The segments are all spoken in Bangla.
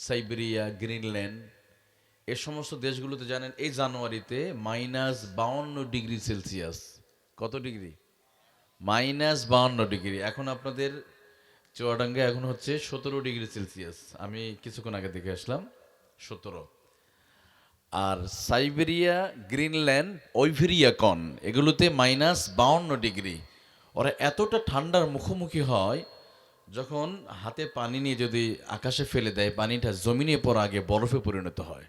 সাইবেরিয়া, গ্রিনল্যান্ড, এ সমস্ত দেশগুলোতে জানেন এই জানুয়ারিতে -52 ডিগ্রি সেলসিয়াস। কত ডিগ্রি? -52 ডিগ্রি। এখন আপনাদের চুয়াডাঙ্গা এখন হচ্ছে 17 ডিগ্রি সেলসিয়াস। আমি কিছুক্ষণ আগে দেখে আসলাম 17। আর সাইবেরিয়া, গ্রিনল্যান্ড, ওইভেরিয়া কন, এগুলোতে -52 ডিগ্রি। ওরা এতটা ঠান্ডার মুখোমুখি হয়, যখন হাতে পানি নিয়ে যদি আকাশে ফেলে দেয়, পানিটা জমিনে পড়া আগে বরফে পরিণত হয়।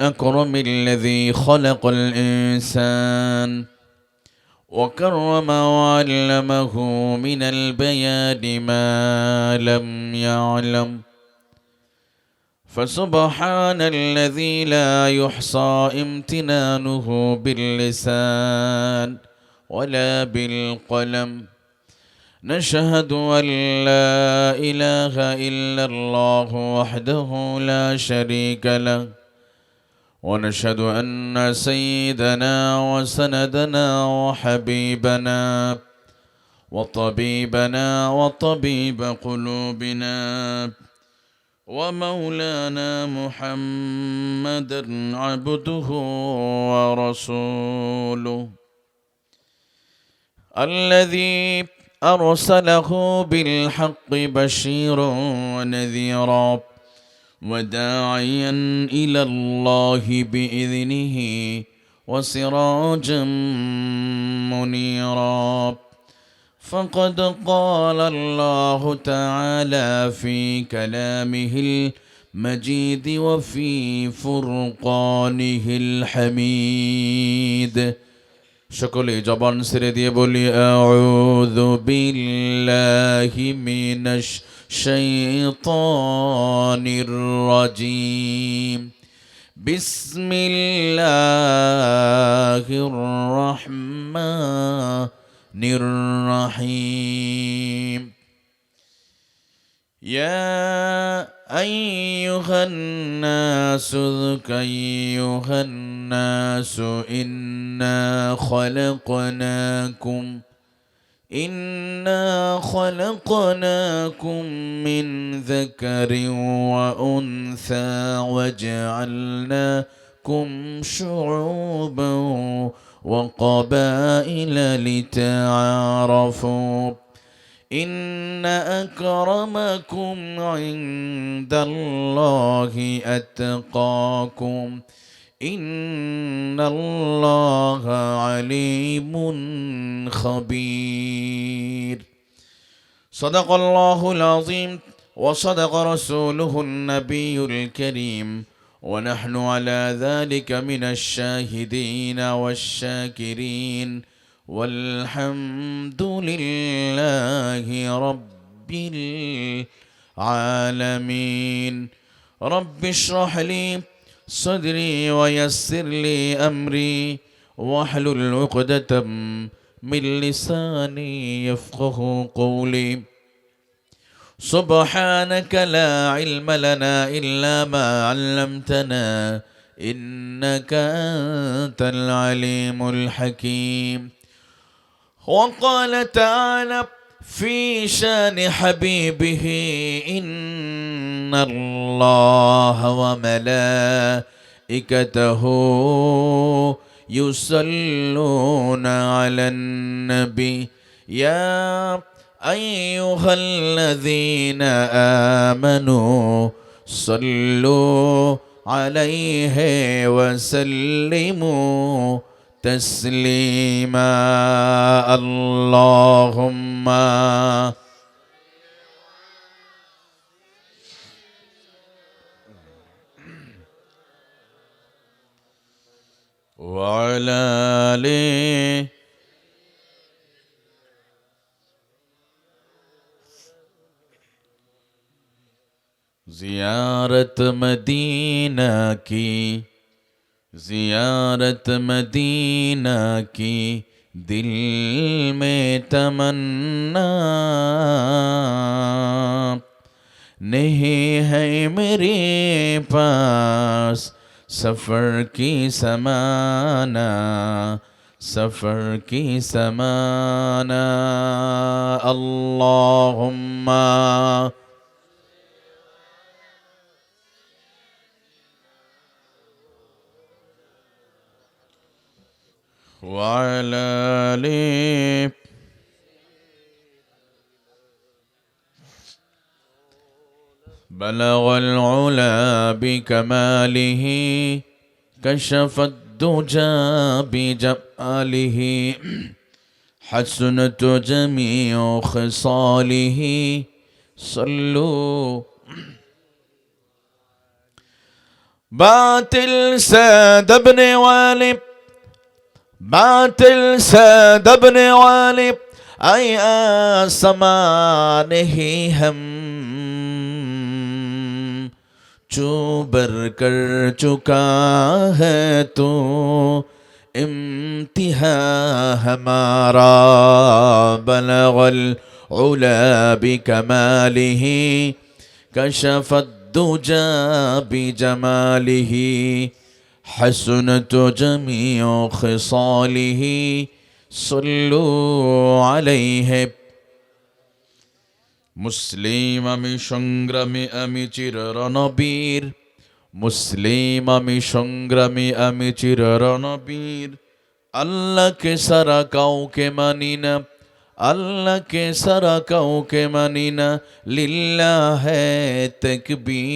أكرم الذي خلق الإنسان وكرم وعلمه من البيان ما لم يعلم فسبحان الذي لا يحصى امتنانه باللسان ولا بالقلم نشهد أن لا إله إلا الله وحده لا شريك له ونشهد أن سيدنا وسندنا وحبيبنا وطبيبنا وطبيب قلوبنا ومولانا محمدا عبده ورسوله الذي أرسله بالحق بشيرا ونذيرا وداعيا إلى الله بإذنه وسراجا منيرا فقد قال الله تعالى في كلامه المجيد وفي فرقانه الحميد সকলে জবান ছেড়ে দিয়ে বলি আউযু বিল্লাহি মিনাশ শাইতানির রাজিম বিসমিল্লাহির রহমানির রহিম يا أيها الناس إنا خلقناكم من ذكر وأنثى وجعلناكم شعوبا وقبائل لتعارفوا إن أكرمكم عند الله أتقاكم إن الله عليم خبير صدق الله العظيم وصدق رسوله النبي الكريم ونحن على ذلك من الشاهدين والشاكرين والحمد لله رب العالمين رب اشرح لي صدري ويسر لي أمري واحلل عقدة من لساني يفقه قولي سبحانك لا علم لنا إلا ما علمتنا إنك أنت العليم الحكيم وقال تعالى في شان حبيبه إن الله وملائكته يصلون على النبي يا أيها الذين آمنوا صلوا عليه وسلموا تسليما اللهم وعلى آله زيارت مدینہ کی زیارت مدینہ کی دل میں تمنا نہیں ہے میرے پاس سفر کی سمانا سفر کی سمانا اللہم وعلى آله بلغ العلا بكماله كشف الدجى بجماله حسنت جميع خصاله صلوا باطل ساد ابن والب باطل ساد ابن والب اي آسمانه हम चूबर कर चुका है तो इम्तिहा हमारा बलगल उला बिकमालिही कशफत दुजा बिजमालिही हसनत जमीउ खिसालिही सल्लु अलैहि মুসলিম আমি সংগ্রামী আমি চির রণবীর মুসলিম আমি সংগ্রামী আমি চির রণবীর আল্লাহকে সারা কাউকে মানি না আল্লাহকে সারা কাউকে মানি না লিল্লাহ তাকবীর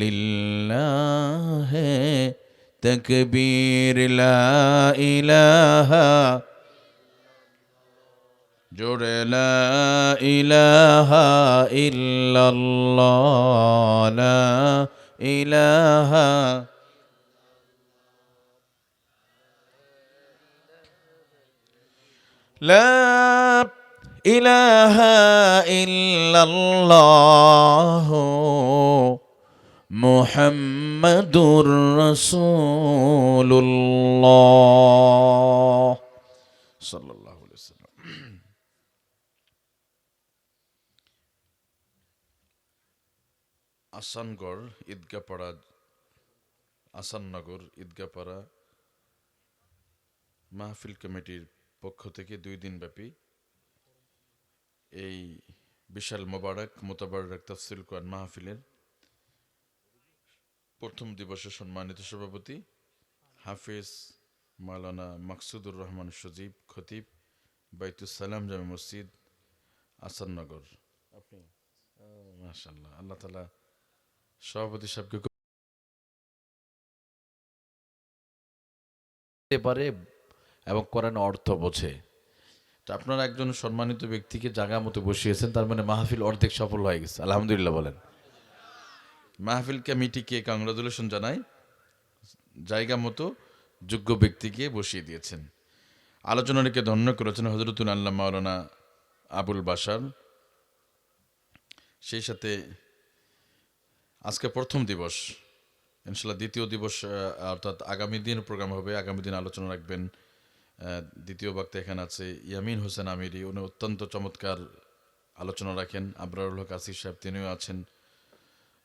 লিল্লাহ তাকবীর লা ইলাহা জোরে লা ইলাহা ইল্লাল্লাহ লা ইলাহা লা ইলাহা ইল্লাল্লাহ মুহাম্মাদুর রাসূলুল্লাহ সাল্লাল্লাহু আলাইহি ওয়াসাল্লাম। আসানগড় ঈদগাপাড়া আসাননগর ঈদগাপাড়া মাহফিল কমিটির পক্ষ থেকে 2 দিন ব্যাপী এই বিশাল মোতাবারক তাফসীরুল কোরআন মাহফিলের প্রথম দিবসে সম্মানিত সভাপতি হাফেজ মাওলানা মাকসুদুর রহমান সজীব খতিব বাইতুস সালাম জামে মসজিদ আসাননগর। আপনি মাশাআল্লাহ, আল্লাহ তাআলা সভাপতি সাহেবকে পারে এবং কোরআন অর্থ বোঝে। তো আপনারা একজন সম্মানিত ব্যক্তিকে জায়গা মতো বসিয়েছেন, তার মানে মাহফিল অর্ধেক সফল হয়ে গেছে, আলহামদুলিল্লাহ বলেন। মাহফিল কমিটিকে কংগ্রাচুলেশন জানাই, জায়গা মতো যোগ্য ব্যক্তিকে বসিয়ে দিয়েছেন। আলোচনাটিকে ধন্য করেছেন হযরতুল আল্লাহ মাওলানা আবুল বাশার। সেই সাথে আজকে প্রথম দিবস, ইনশাআল্লাহ দ্বিতীয় দিবস অর্থাৎ আগামী দিন প্রোগ্রাম হবে, আগামী দিন আলোচনা রাখবেন। দ্বিতীয় বক্তা এখানে আছে ইয়ামিন হোসেন আমিরি, উনি অত্যন্ত চমৎকার আলোচনা রাখেন। আবরারুল হক আসিফ সাহেব তিনিও আছেন।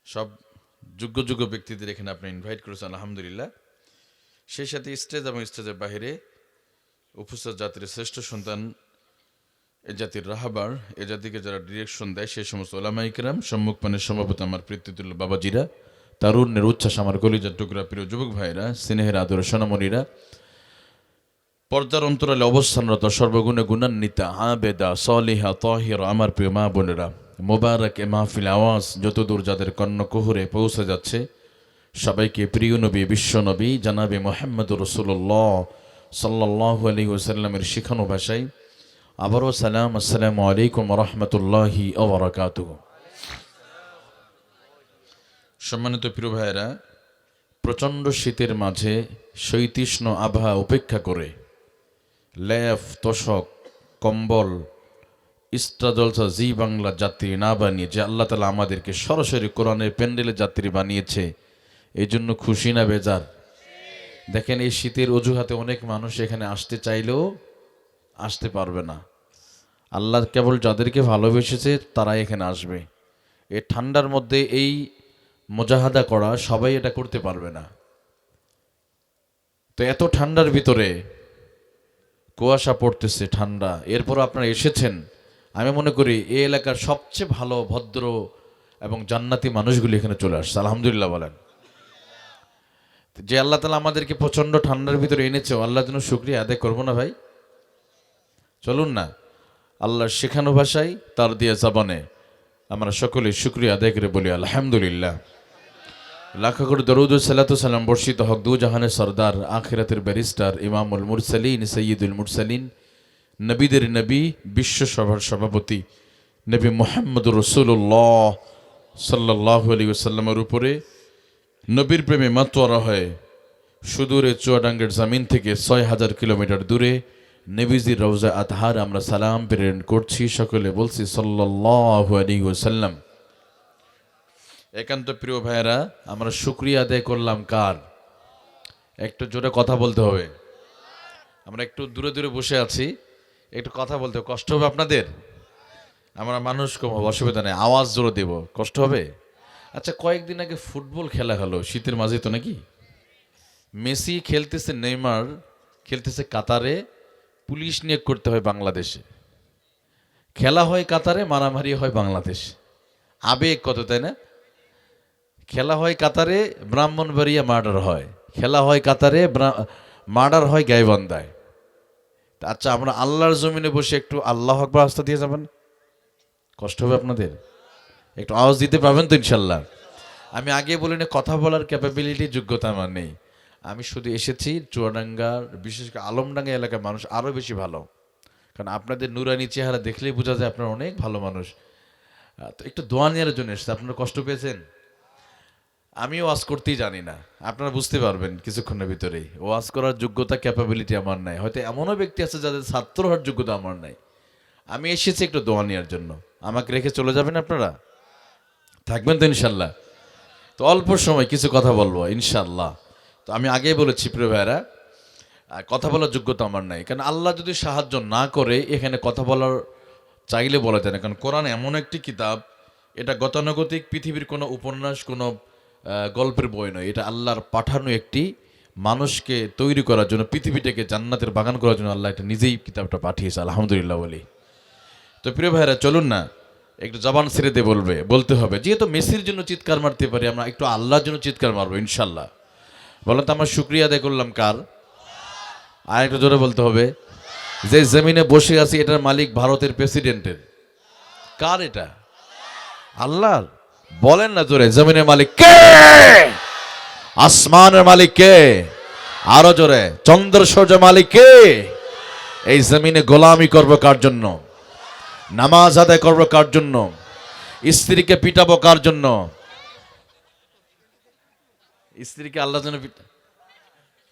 সব যোগ্য যোগ্য ব্যক্তিদের এখানে আপনি ইনভাইট করেছেন, আলহামদুলিল্লাহ। সেই সাথে স্টেজ এবং স্টেজের বাহিরে উপস্থিত জাতির শ্রেষ্ঠ সন্তান, এ জাতির রাহাবার, এ জাতিকে যারা ডিরেকশন দেয় সেই সমস্ত ওলামা ইকরাম, সম্মুখপানের সভাপতি আমার প্রীতিতুল্য বাবাজিরা, তারুণ্যের উচ্ছ্বাস আমার কলিজার টুকরা প্রিয় যুবক ভাইরা, স্নেহের আদর সোনামণিরা, পর্দার অন্তরালে অবস্থানরত সর্বগুণে গুণান্বিতা আবেদা সলিহা তাহিরা আমার প্রিয় মা বোনেরা, মোবারক এ মাহফিল আওয়াজ যতদূর যাদের কর্ণকুহরে পৌঁছে যাচ্ছে, সবাইকে প্রিয় নবী বিশ্ব নবী জানাবে মুহাম্মদুর রাসূলুল্লাহ সাল্লাল্লাহু আলাইহি ওয়াসাল্লামের শিখানো ভাষায় আবারও সালাম, আসসালামু আলাইকুম ওয়া রাহমাতুল্লাহি ওয়া বারাকাতুহু। সম্মানিত প্রিয় ভাইয়েরা, প্রচণ্ড শীতের মাঝে শৈতীষ্ণ আবহাওয়া উপেক্ষা করে লেফ তোশক কম্বল ইস্টা জলসা জি বাংলা যাত্রী না বানিয়ে যে আল্লাহ তাআলা আমাদেরকে সরাসরি কোরআনের প্যান্ডেলের যাত্রী বানিয়েছে, এই জন্য খুশি না বেজার? দেখেন, এই শীতের অজুহাতে অনেক মানুষ এখানে আসতে চাইলেও আসতে পারবে না। আল্লাহ কেবল যাদেরকে ভালোবেসেছে তারাই এখানে আসবে। এই ঠান্ডার মধ্যে এই মুজাহাদা করা সবাই এটা করতে পারবে না। তো এত ঠান্ডার ভিতরে কুয়াশা পড়তেছে, ঠান্ডা, এরপর আপনারা এসেছেন। আমি মনে করি এই এলাকার সবচেয়ে ভালো ভদ্র এবং জান্নাতি মানুষগুলি এখানে চলে আসছে, আলহামদুলিল্লাহ বলেন। যে আল্লাহ তাআলা আমাদেরকে প্রচন্ড ঠান্ডার ভিতরে এনেছে, আল্লাহর জন্য শুকরিয়া আদায় করবো না ভাই? চলুন না আল্লাহর শেখানো ভাষায় তার দিয়ে জবানে আমরা সকলে শুকরিয়া আদায় করে বলি আলহামদুলিল্লাহ। লাখো কোটি দরুদ ও সালাতু সালাম বর্ষিত হক দু জাহানের সরদার, আখিরাতের ব্যারিস্টার, ইমামুল মুরসালিন, সৈয়দুল মুরসালিন, নবীদের নবী, বিশ্বসভার সভাপতি নবী মুহাম্মদুর রাসূলুল্লাহ সাল্লাল্লাহু আলাইহি ওয়াসাল্লামের উপরে নবীর প্রেমে মাতোয়ারা হয়ে সুদূরে চুয়াডাঙ্গের জমিন থেকে ৬,০০০ কিলোমিটার দূরে নবীজির রওজা আতহার আমরা সালাম প্রেরণ করছি। সকলে বলছি সাল্লাল্লাহু আলাইহি ওয়াসাল্লাম। একান্ত প্রিয় ভাইয়েরা, আমরা শুকরিয়া আদায় করলাম কার? একটু জোরে কথা বলতে হবে। আমরা একটু দূরে দূরে বসে আছি, একটু কথা বলতে হবে। কষ্ট হবে আপনাদের? আমরা মানুষ কম হবে, অসুবিধা নেই, আওয়াজ জোরে দেব। কষ্ট হবে? আচ্ছা, কয়েকদিন আগে ফুটবল খেলা হলো শীতের মাঝে তো নাকি? মেসি খেলতেছে, নেইমার খেলতেছে কাতারে, পুলিশ নিয়োগ করতে হয় বাংলাদেশে। খেলা হয় কাতারে, মারামারি হয় বাংলাদেশে। আবেগ কত, তাই না? খেলা হয় কাতারে, ব্রাহ্মণবাড়িয়া মার্ডার হয়। খেলা হয় কাতারে, মার্ডার হয় গাইবান্ধায়। আচ্ছা, আমরা আল্লাহর জমিনে বসে একটু আল্লাহ আকবার আস্তা দিয়ে যাবেন? কষ্ট হবে আপনাদের? একটু আওয়াজ দিতে পারবেন তো ইনশাল্লাহ? আমি আগে বলি না, কথা বলার ক্যাপাবিলিটি, যোগ্যতা আমার নেই। আমি শুধু এসেছি চুয়াডাঙ্গার, বিশেষ করে আলমডাঙ্গা এলাকার মানুষ আরও বেশি ভালো, কারণ আপনাদের নুরানি চেহারা দেখলেই বোঝা যায় আপনারা অনেক ভালো মানুষ। তো একটু দোয়া নেওয়ার জন্য এসেছে। আপনারা কষ্ট পেয়েছেন? আমি ওয়াজ করতেই জানি না, আপনারা বুঝতে পারবেন কিছুক্ষণের ভিতরেই। ওয়াজ করার যোগ্যতা, ক্যাপাবিলিটি আমার নাই। হয়তো এমনও ব্যক্তি আছে যাদের ছাত্র হওয়ার যোগ্যতা আমার নাই। আমি এসেছি একটু দোয়া নেওয়ার জন্য। আমাকে রেখে চলে যাবেন আপনারা? থাকবেন তো ইনশাল্লাহ? তো অল্প সময় কিছু কথা বলবো ইনশাল্লাহ। তো আমি আগেই বলেছি প্রিয় ভাইরা, কথা বলার যোগ্যতা আমার নাই, কারণ আল্লাহ যদি সাহায্য না করে এখানে কথা বলার চাইলে বলা যায় না। কারণ কোরআন এমন একটি কিতাব, এটা গতানুগতিক পৃথিবীর কোনো উপন্যাস, কোনো গল্পের বই নয়। এটা আল্লাহর পাঠানো একটি মানুষকে তৈরি করার জন্য, পৃথিবীটাকে জান্নাতের বাগান করার জন্য আল্লাহ এটা নিজেই কিতাবটা পাঠিয়েছে, আলহামদুলিল্লাহ বলি। তো প্রিয় ভাইরা, চলুন না একটু জবান ছেড়ে দিয়ে বলতে হবে। যেহেতু মেসির জন্য চিৎকার মারতে পারি, আমরা একটু আল্লাহর জন্য চিৎকার মারবো ইনশাল্লাহ। বলেন তো, আমরা শুকরিয়া আদায় করলাম কার? আর একটু জোরে বলতে হবে। যে জমিনে বসে আছি এটার মালিক ভারতের প্রেসিডেন্টের। কার এটা? আল্লাহর। বলেন না জোরে, জমিনের মালিক কে? আসমানের মালিক কে? আরো জোরে, চন্দ্র সূর্য মালিক কে? এই জমিনে গোলামি করবো কার জন্য? নামাজ আদায় করবো কার জন্য? স্ত্রীকে পিটাবো কার জন্য? স্ত্রীকে আল্লাহর জন্য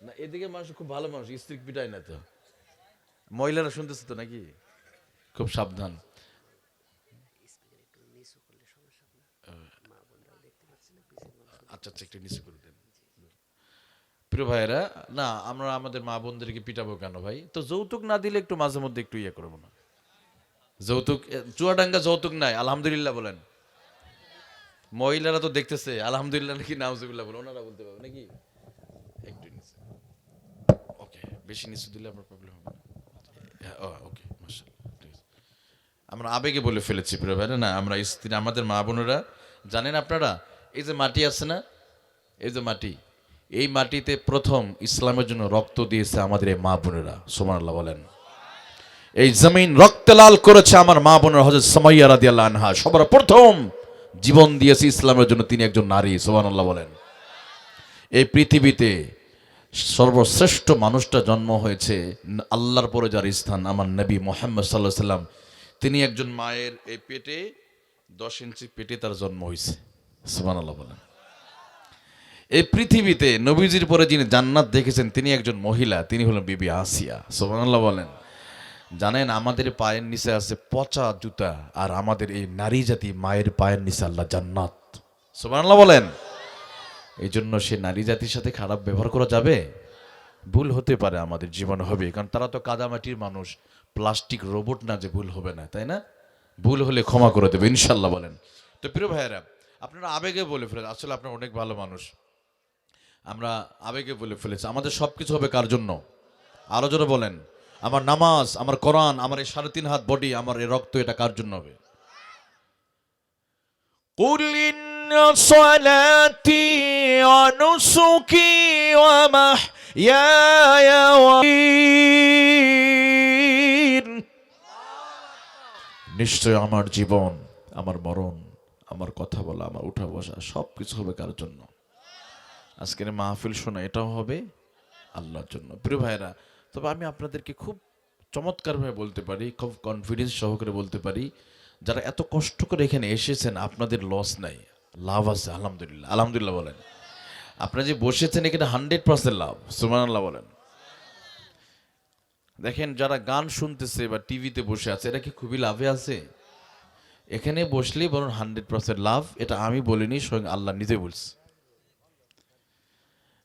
না। এদিকে মানুষ খুব ভালো মানুষ, স্ত্রী পিটায় না তো। মহিলারা শুনতেছে তো নাকি? খুব সাবধান। আচ্ছা আচ্ছা, একটু নিচে করে দেন। প্রিয় ভাইয়েরা, না আমরা আমাদের মা বোনদেরকে পিটাবো কেন ভাই? তো যৌতুক না দিলে একটু মাঝে মধ্যে একটু ইয়ে করবো না? যৌতুক, চুয়াডাঙ্গা যৌতুক নাই, আলহামদুলিল্লাহ বলেন। মহিলারা তো দেখতেছে, আলহামদুলিল্লাহ নাকি নাউজুবিল্লাহ বলে, ওনারা বলতে পারবে নাকি? একটু নিচে, ওকে। বেশি নিচে দিলে আপনার প্রবলেম হবে না। ওকে, মাশাআল্লাহ, ঠিক আছে। আমরা আবেগে বলে ফেলেছি প্রিয় ভাইরা। না, আমরা স্ত্রী, আমাদের মা বোনেরা, জানেন আপনারা, এই যে মাটি আছে না, এই যে মাটি, এই মাটিতে প্রথম ইসলামের জন্য রক্ত দিয়েছে আমাদের এই মা বোনেরা। সুবহানাল্লাহ বলেন। এই জমিন রক্তে লাল করেছে আমার মা বোনেরা। হযরত সুমাইয়া রাদিয়াল্লাহু আনহা সবার প্রথম জীবন দিয়েছে ইসলামের জন্য, তিনি একজন নারী। সুবহানাল্লাহ বলেন। এই পৃথিবীতে সর্বশ্রেষ্ঠ মানুষটা জন্ম হয়েছে, আল্লাহর পরে যার স্থান, আমার নবী মুহাম্মদ সাল্লাল্লাহু আলাইহি সাল্লাম। তিনি একজন মায়ের এই পেটে, 10 ইঞ্চি পেটে তার জন্ম হয়েছে। সুবহানাল্লাহ বলেন। এই পৃথিবীতে নবীজির পরে যিনি জান্নাত দেখেছেন তিনি একজন মহিলা, তিনি হলেন বিবি আসিয়া। সুবহানাল্লাহ বলেন। জানেন, আমাদের পায়ের নিচে আছে পচা জুতা, আর আমাদের এই নারী জাতি মায়ের পায়ের নিচে আল্লাহ জান্নাত। সুবহানাল্লাহ বলেন। এই জন্য সে নারী জাতির সাথে খারাপ ব্যবহার করা যাবে? ভুল হতে পারে, আমাদের জীবনে হবে, কারণ তারা তো কাদামাটির মানুষ, প্লাস্টিক রোবট না যে ভুল হবে না, তাই না? ভুল হলে ক্ষমা করে দেবে ইনশাল্লাহ বলেন। তো প্রিয় ভাইয়েরা, আপনারা আবেগে বলে ফেলেন, আসলে আপনারা অনেক ভালো মানুষ। আমরা আবেগে বলে ফেলেছি। আমাদের সবকিছু হবে কার জন্য? আরো জোরে বলেন। আমার নামাজ, আমার কোরআন, আমার এই 3.5 হাত বডি, আমার এই রক্ত, এটা কার জন্য হবে? কুল صلاتي ونسكي ومحياي নিশ্চয় আমার জীবন, আমার মরণ, আমার কথা বলা, আমার উঠা বসা সব কিছু হবে কার জন্য? আজকের মাহফিল শোনা এটাও হবে আল্লাহর জন্য। প্রিয় ভাইরা, তবে আমি আপনাদেরকে খুব চমৎকারভাবে বলতে পারি, খুব কনফিডেন্স সহকারে বলতে পারি, যারা এত কষ্ট করে এখানে এসেছেন আপনাদের লস নাই, লাভ আছে। আলহামদুলিল্লাহ, আলহামদুলিল্লাহ বলেন। আপনারা যে বসেছেন এখানে 100% লাভ। সুবহানাল্লাহ বলেন। দেখেন, যারা গান শুনতেছে বা টিভিতে বসে আছে এরা কি খুবই লাভে আছে? এখানে বসলেই বরং 100% লাভ। এটা আমি বলিনি, স্বয়ং আল্লাহ নিজে বলছে।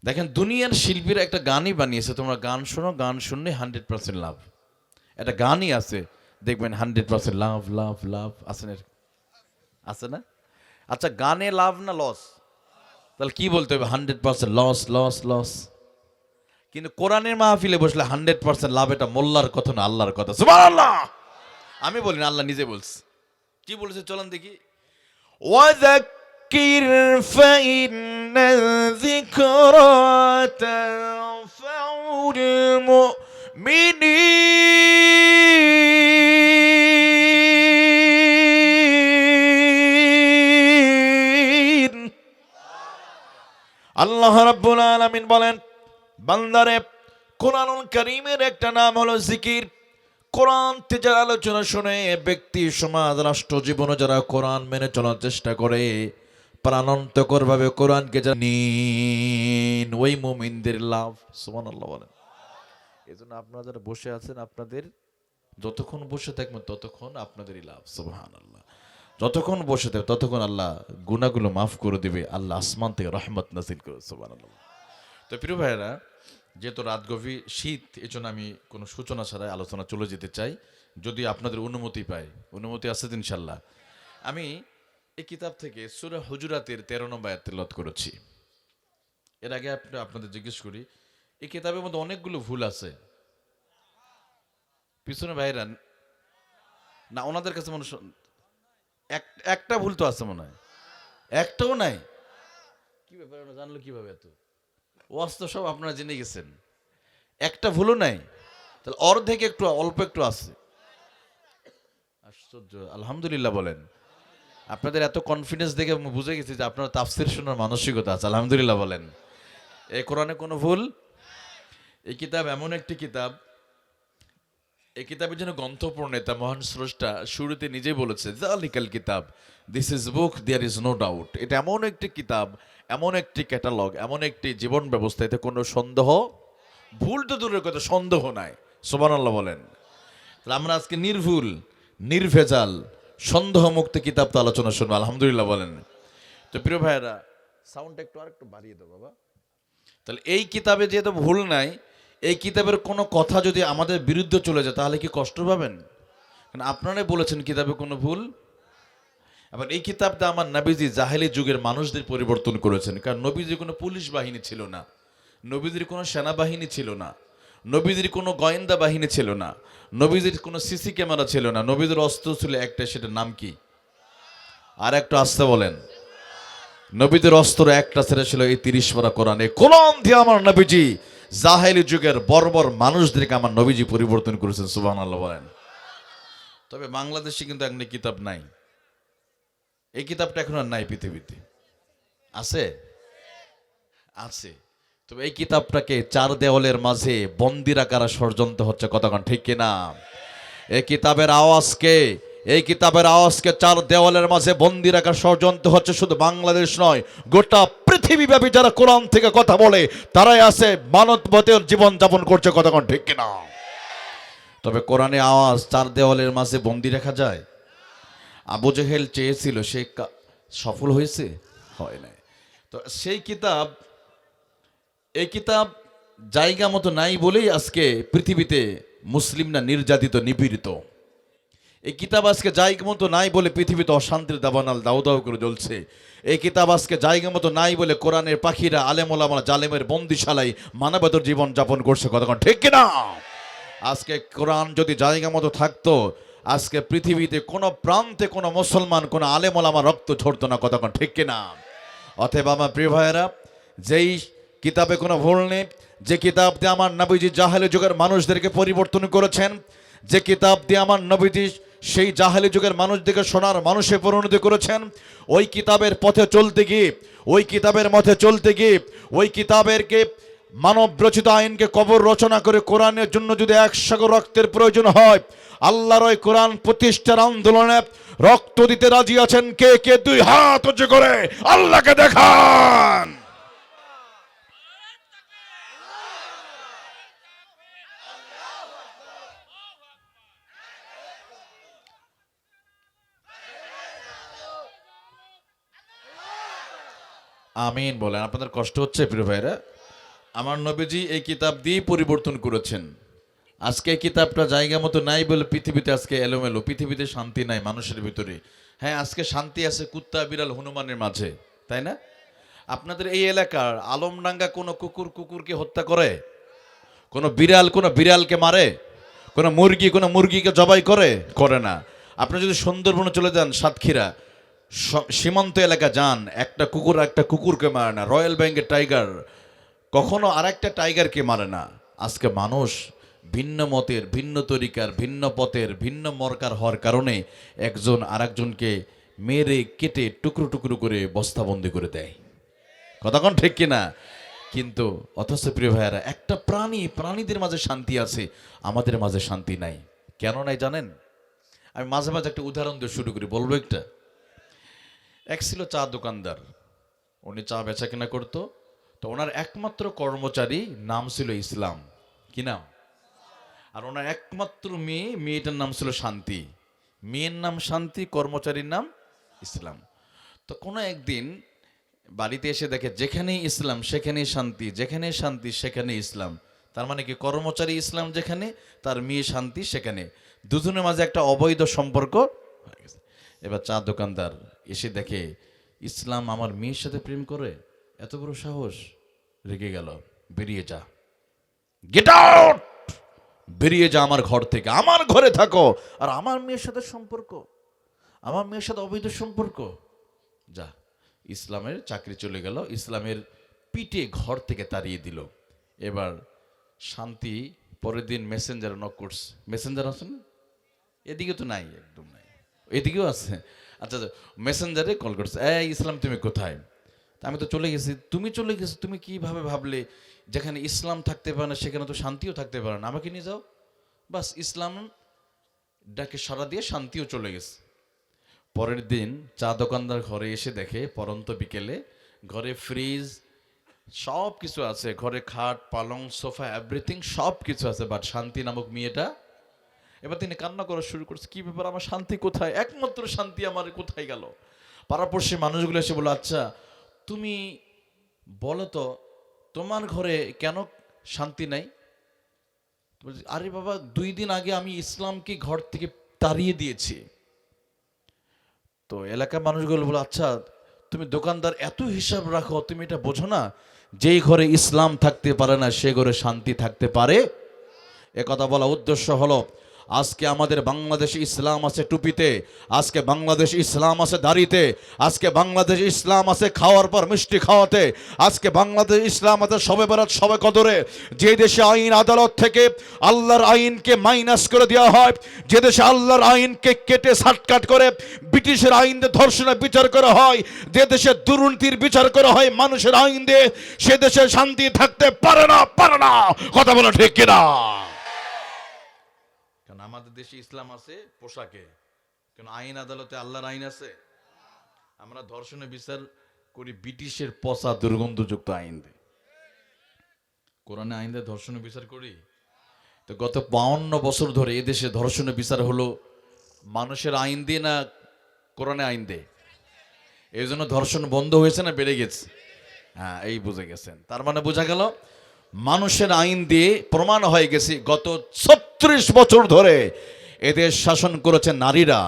দেখেন, দুনিয়ার শিল্পীরা একটা গানই বানিয়েছে, তোমরা গান শোনো, গান শুনলে 100% লাভ। একটা গানই আছে, দেখবেন 100% লাভ লাভ লাভ। আছে না? আচ্ছা, গানে লাভ না লস? তাহলে কি বলতে হবে? 100% লস লস লস। কিন্তু কোরআনের মাহফিলে বসলে 100% লাভ। এটা মোল্লার কথা না, আল্লাহর কথা। সুবহানাল্লাহ। আমি বলি না, আল্লাহ নিজে বলছে। কি বলেছে চলেন দেখি। ওয়াযাক্কির ফাইন্না যিকরা তানফাউল মুমিনিন। আল্লাহ রাব্বুল আলামিন বলেন, বান্দারে, কোরআনুল কারীমের একটা নাম হলো জিকির। কোরআন থেকে আলোচনা শুনে ব্যক্তি, সমাজ, রাষ্ট্র জীবনে যারা কোরআন মেনে চলার চেষ্টা করে, প্রাণান্তকর ভাবে কোরআনকে জানেন, ওই মুমিনদের লাভ। সুবহানাল্লাহ বলেন। এই জন্য আপনারা যারা বসে আছেন, আপনাদের যতক্ষণ বসে থাকবেন ততক্ষণ আপনাদেরই লাভ। সুবহানাল্লাহ। যতক্ষণ বসে থাকবে ততক্ষণ আল্লাহ গুনাহগুলো মাফ করে দিবে, আল্লাহ আসমান থেকে রহমত নাযিল করে। সুবহানাল্লাহ। তো প্রিয় ভাইয়েরা, যেহেতু রাত গভীর, শীত, এই জন্য আমি কোনো সূচনা ছাড়াই আলোচনা চলে যেতে চাই, যদি আপনাদের অনুমতি পাই। অনুমতি আছে ইনশাল্লাহ। আমি এই কিতাব থেকে সূরা হুজুরাতের 13 নম্বর আয়াত তেলাওয়াত করেছি। এর আগে আপনাদের জিজ্ঞেস করি, এই কিতাবের মধ্যে অনেকগুলো ভুল আছে। পিছনে ভাইরা না, ওনাদের কাছে মনে একটা ভুল তো আছে মনে হয়, একটাও নাই। কি ব্যাপার, ওরা জানলো কিভাবে? এত ওয়াজ তো সব আপনারা জেনে গেছেন, একটা ভুলও নাই। তাহলে অর্ধেক একটু, অল্প একটু আছে। আশ্চর্য। আলহামদুলিল্লাহ বলেন। আপনাদের এত কনফিডেন্স দেখে আমি বুঝে গেছি যে আপনারা তাফসীর শোনার মানসিকতা আছে। আলহামদুলিল্লাহ বলেন। এই কোরআনে কোনো ভুল। এই কিতাব এমন একটি কিতাব, এই কিতাবের জন্য গ্রন্থ প্রণেতা মহান স্রষ্টা শুরুতে নিজেই বলেছে, যালিকাল কিতাব, this is book, there is no doubt. এটা এমন একটি কিতাব, এমন একটি ক্যাটালগ, এমন একটি জীবন ব্যবস্থা, এতে কোনো সন্দেহ, ভুল তো দূরের কথা, সন্দেহ নাই। সুবহানাল্লাহ বলেন। তাহলে আমরা আজকে নির্ভুল, নির্ভেজাল, সন্দেহ মুক্ত কিতাব তো আলোচনা শুনবো। আলহামদুলিল্লাহ বলেন। তো প্রিয় ভাইয়েরা, সাউন্ডটা আরেকটু বাড়িয়ে দাও বাবা। তাহলে এই কিতাবে যেহেতু ভুল নাই, এই কিতাবের কোনো কথা যদি আমাদের বিরুদ্ধে চলে যায় তাহলে কি কষ্ট পাবেন? কারণ আপনারাই বলেছেন কিতাবে কোনো ভুল। আবার এই কিতাবটা আমার নবীজি জাহেলি যুগের মানুষদের পরিবর্তন করেছেন। কারণ নবীজির কোনো পুলিশ বাহিনী ছিল না, নবীজির কোনো সেনাবাহিনী ছিল না, নবীজির কোনো গোয়েন্দা বাহিনী ছিল না, নবীজির কোনো সিসি ক্যামেরা ছিল না। নবীজির অস্ত্র ছিল একটা, সেটার নাম কি? আর একটু আসতে বলেন। নবীদের অস্ত্র একটা, সেটা ছিল এই 30 পারা কোরআন। এই কোরআন দিয়ে আমার নবীজি জাহেলি যুগের বর্বর মানুষদেরকে আমার নবীজি পরিবর্তন করেছেন। সুবহানাল্লাহ বলেন। তবে বাংলাদেশে কিন্তু একটা কিতাব নাই, এই কিতাবটা এখন আর নাই পৃথিবীতে। আছে? আছে। তবে এই কিতাবটাকে 4 দেওয়ালের মাঝে বন্দি রাখার ষড়যন্ত্র হচ্ছে, কতক্ষণ ঠিক কিনা? এই কিতাবের আওয়াজকে 4 দেওয়ালের মাঝে বন্দি রাখার ষড়যন্ত্র হচ্ছে। শুধু বাংলাদেশ নয়, গোটা পৃথিবীব্যাপী যারা কোরআন থেকে কথা বলে তারাই আছে মানবতার জীবন যাপন করছে, কতক্ষণ ঠিক কিনা? তবে কোরআনে আওয়াজ 4 দেওয়ালের মাঝে বন্দি রাখা যায়? আবু জেহেল চেয়েছিল, সে সফল হয়েছে? হয় নাই। তো সেই কিতাব, এই কিতাব জায়গা মতো নাই বলেই আজকে পৃথিবীতে মুসলিমরা নির্যাতিত, নিপীড়িত। এই কিতাব আজকে জায়গা মতো নাই বলে পৃথিবীতে অশান্তির দাবানাল দাউ দাউ করে জ্বলছে। এই কিতাব আজকে জায়গা মতো নাই বলে কোরআনের পাখিরা, আলেম ওলামা জালেমের বন্দিশালায় মানবতার জীবন যাপন করছে, কতক্ষণ ঠিক কিনা? আজকে কোরআন যদি জায়গা মতো থাকতো, আজকে পৃথিবীতে কোনো প্রান্তে কোনো মুসলমান কোনো আলেম ওলামা রক্ত ঝরতো না, কতক্ষণ ঠিক কিনা? অতএব আমার প্রিয় ভাইয়েরা, যেই কিতাবে কোনো ভুল নেই, যে কিতাব দিয়ে আমার নবীজি জাহেলি যুগের মানুষদেরকে পরিবর্তন করেছেন, যে কিতাব দিয়ে আমার নবীজি সেই জাহেলি যুগের মানুষদেরকে সোনার মানুষে পরিণত করেছেন, ওই কিতাবের পথে চলতে গিয়ে, ওই কিতাবের মধ্যে চলতে গিয়ে, ওই কিতাবেরকে মানব রচিত আইনকে কবর রচনা করে কোরআনের জন্য যদি 1 সাগর রক্তের প্রয়োজন হয়, আল্লাহর ওই কোরআন প্রতিষ্ঠার আন্দোলনে রক্ত দিতে রাজি আছেন কে কে? 2 হাত উঁচু করে আল্লাহকে দেখান। আমিন বলেন। আপনাদের কষ্ট হচ্ছে প্রিয় ভাইরা? আমার নবীজি এই কিতাব দিয়ে পরিবর্তন করেছেন। আজকে এই কিতাবটা জায়গা মতো নাই বলে পৃথিবীতে আজকে এলোমেলো, পৃথিবীতে শান্তি নাই মানুষের ভিতরে। হ্যাঁ, আজকে শান্তি আছে কুত্তা বিড়াল হনুমানের মাঝে, তাই না? আপনাদের এই এলাকার আলমডাঙ্গা কোনো কুকুরকে হত্যা করে? কোনো বিড়ালকে মারে? কোনো মুরগিকে জবাই করে না। আপনি যদি সুন্দরবনে চলে যান, সাতক্ষীরা সীমান্ত এলাকা যান, একটা কুকুরকে মারে না। রয়্যাল বেঙ্গল টাইগার কখনো আর একটা টাইগারকে মারে না। আজকে মানুষ ভিন্ন মতের, ভিন্ন তরিকার, ভিন্ন পথের, ভিন্ন মরকার হওয়ার কারণে একজন আর একজনকে মেরে কেটে টুকরো টুকরো করে বস্তাবন্দি করে দেয়, কতক্ষণ ঠিক কিনা? কিন্তু অথচ প্রিয় ভাইয়ারা, একটা প্রাণীদের মাঝে শান্তি আছে, আমাদের মাঝে শান্তি নাই। কেন নাই জানেন? আমি মাঝে মাঝে একটা উদাহরণ দিয়ে শুরু করি, বলবো একটা। এক ছিল চা দোকানদার, উনি চা বেচা কেনা করতো। তো ওনার একমাত্র কর্মচারী নাম ছিল ইসলাম। কি নাম? আর ওনার একমাত্র মেয়েটার নাম ছিল শান্তি। মেয়ের নাম শান্তি, কর্মচারীর নাম ইসলাম। তো কোনো একদিন বাড়িতে এসে দেখে যেখানেই ইসলাম সেখানেই শান্তি, যেখানেই শান্তি সেখানেই ইসলাম। তার মানে কি, কর্মচারী ইসলাম যেখানে, তার মেয়ে শান্তি সেখানে, দুজনের মাঝে একটা অবৈধ সম্পর্ক হয়ে গেছে। এবার চা দোকানদার এসে দেখে ইসলাম আমার মেয়ের সাথে প্রেম করে, এত বড় সাহস! রেগে গেল, বেরিয়ে যা, গেট আউট, বেরিয়ে যা আমার ঘর থেকে, আমার ঘরে থাকো, আর আমার মেয়ের সাথে সম্পর্ক, আমার মেয়ের সাথে অবৈধ সম্পর্ক, যা। ইসলামের চাকরি চলে গেল, ইসলামের পিঠে ঘর থেকে তাড়িয়ে দিল। এবার শান্তি পরের দিন মেসেঞ্জারে নক করছে। মেসেঞ্জার আছে না? এদিকে তো নাই, একদম নাই, এদিকেও আছে। আচ্ছা, মেসেঞ্জারে কল করছে, ইসলাম তুমি কোথায়? তা আমি তো চলে গেছি। তুমি চলে গেছো, তুমি কিভাবে ভাবলে যেখানে ইসলাম থাকতে পারে না সেখানে তো শান্তিও থাকতে পারে না, আমাকে নিয়ে যাও। বাস, ইসলাম ডাকে সাড়া দিয়ে শান্তিও চলে গেছে। পরের দিন চা দোকানদার ঘরে এসে দেখে পরন্ত বিকেলে ঘরে ফ্রিজ সব কিছু আছে, ঘরে খাট পালং সোফা এভরিথিং সব কিছু আছে, বাট শান্তি নামক মেয়েটা। এবার তিনি কান্না করা শুরু করছে, কি ব্যাপার, আমার শান্তি কোথায়? একমাত্র শান্তি আমার কোথায় গেল? পাড়াপড়শি মানুষগুলো এসে বলে, আচ্ছা তুমি বলো তো, তোমার ঘরে কেন শান্তি নাই? আরে বাবা, 2 দিন আগে আমি ইসলামকে ঘর থেকে তাড়িয়ে দিয়েছি। তো এলাকার মানুষগুলো বলে, আচ্ছা তুমি দোকানদার এত হিসাব রাখো, তুমি এটা বোঝো না যেই ঘরে ইসলাম থাকতে পারে না সে ঘরে শান্তি থাকতে পারে? এ কথা বলা উদ্দেশ্য হলো, আজকে আমাদের বাংলাদেশে ইসলাম আছে টুপিতে, আজকে বাংলাদেশ ইসলাম আছে দাড়িতে, আজকে বাংলাদেশ ইসলাম আছে খাওয়ার পর মিষ্টি খাওয়াতে, আজকে বাংলাদেশ ইসলাম আছে সবে বরাত সবে কদরে। যে দেশে আইন আদালত থেকে আল্লাহর আইনকে মাইনাস করে দেওয়া হয়, যে দেশে আল্লাহর আইনকে কেটে সাটকাট করে ব্রিটিশের আইন দিয়ে ধর্ষণের বিচার করা হয়, যে দেশে দুর্নীতির বিচার করা হয় মানুষের আইন দিয়ে, সে দেশে শান্তি থাকতে পারে না। কথা বলো ঠিক কিনা? কারণ আমাদের দেশে ইসলাম আছে পোশাকে, কারণ আইন আদালতে আল্লাহর আইন আছে। আমরা ধর্ষণের বিচার করি ব্রিটিশের পচা দুর্গন্ধযুক্ত আইন দিয়ে, কোরআনে আইন দিয়ে ধর্ষণের বিচার করি। তো গত 52 বছর ধরে এদেশে ধর্ষণের বিচার হলো মানুষের আইন দিয়ে না কোরআনে আইন দিয়ে? এই জন্য ধর্ষণ বন্ধ হয়েছে না বেড়ে গেছে? হ্যাঁ, এই বুঝে গেছেন। তার মানে বোঝা গেল মানুষের আইন দিয়ে প্রমাণ হয়ে গেছে গত 36 বছর ধরে এদের শাসন করেছে নারীরা।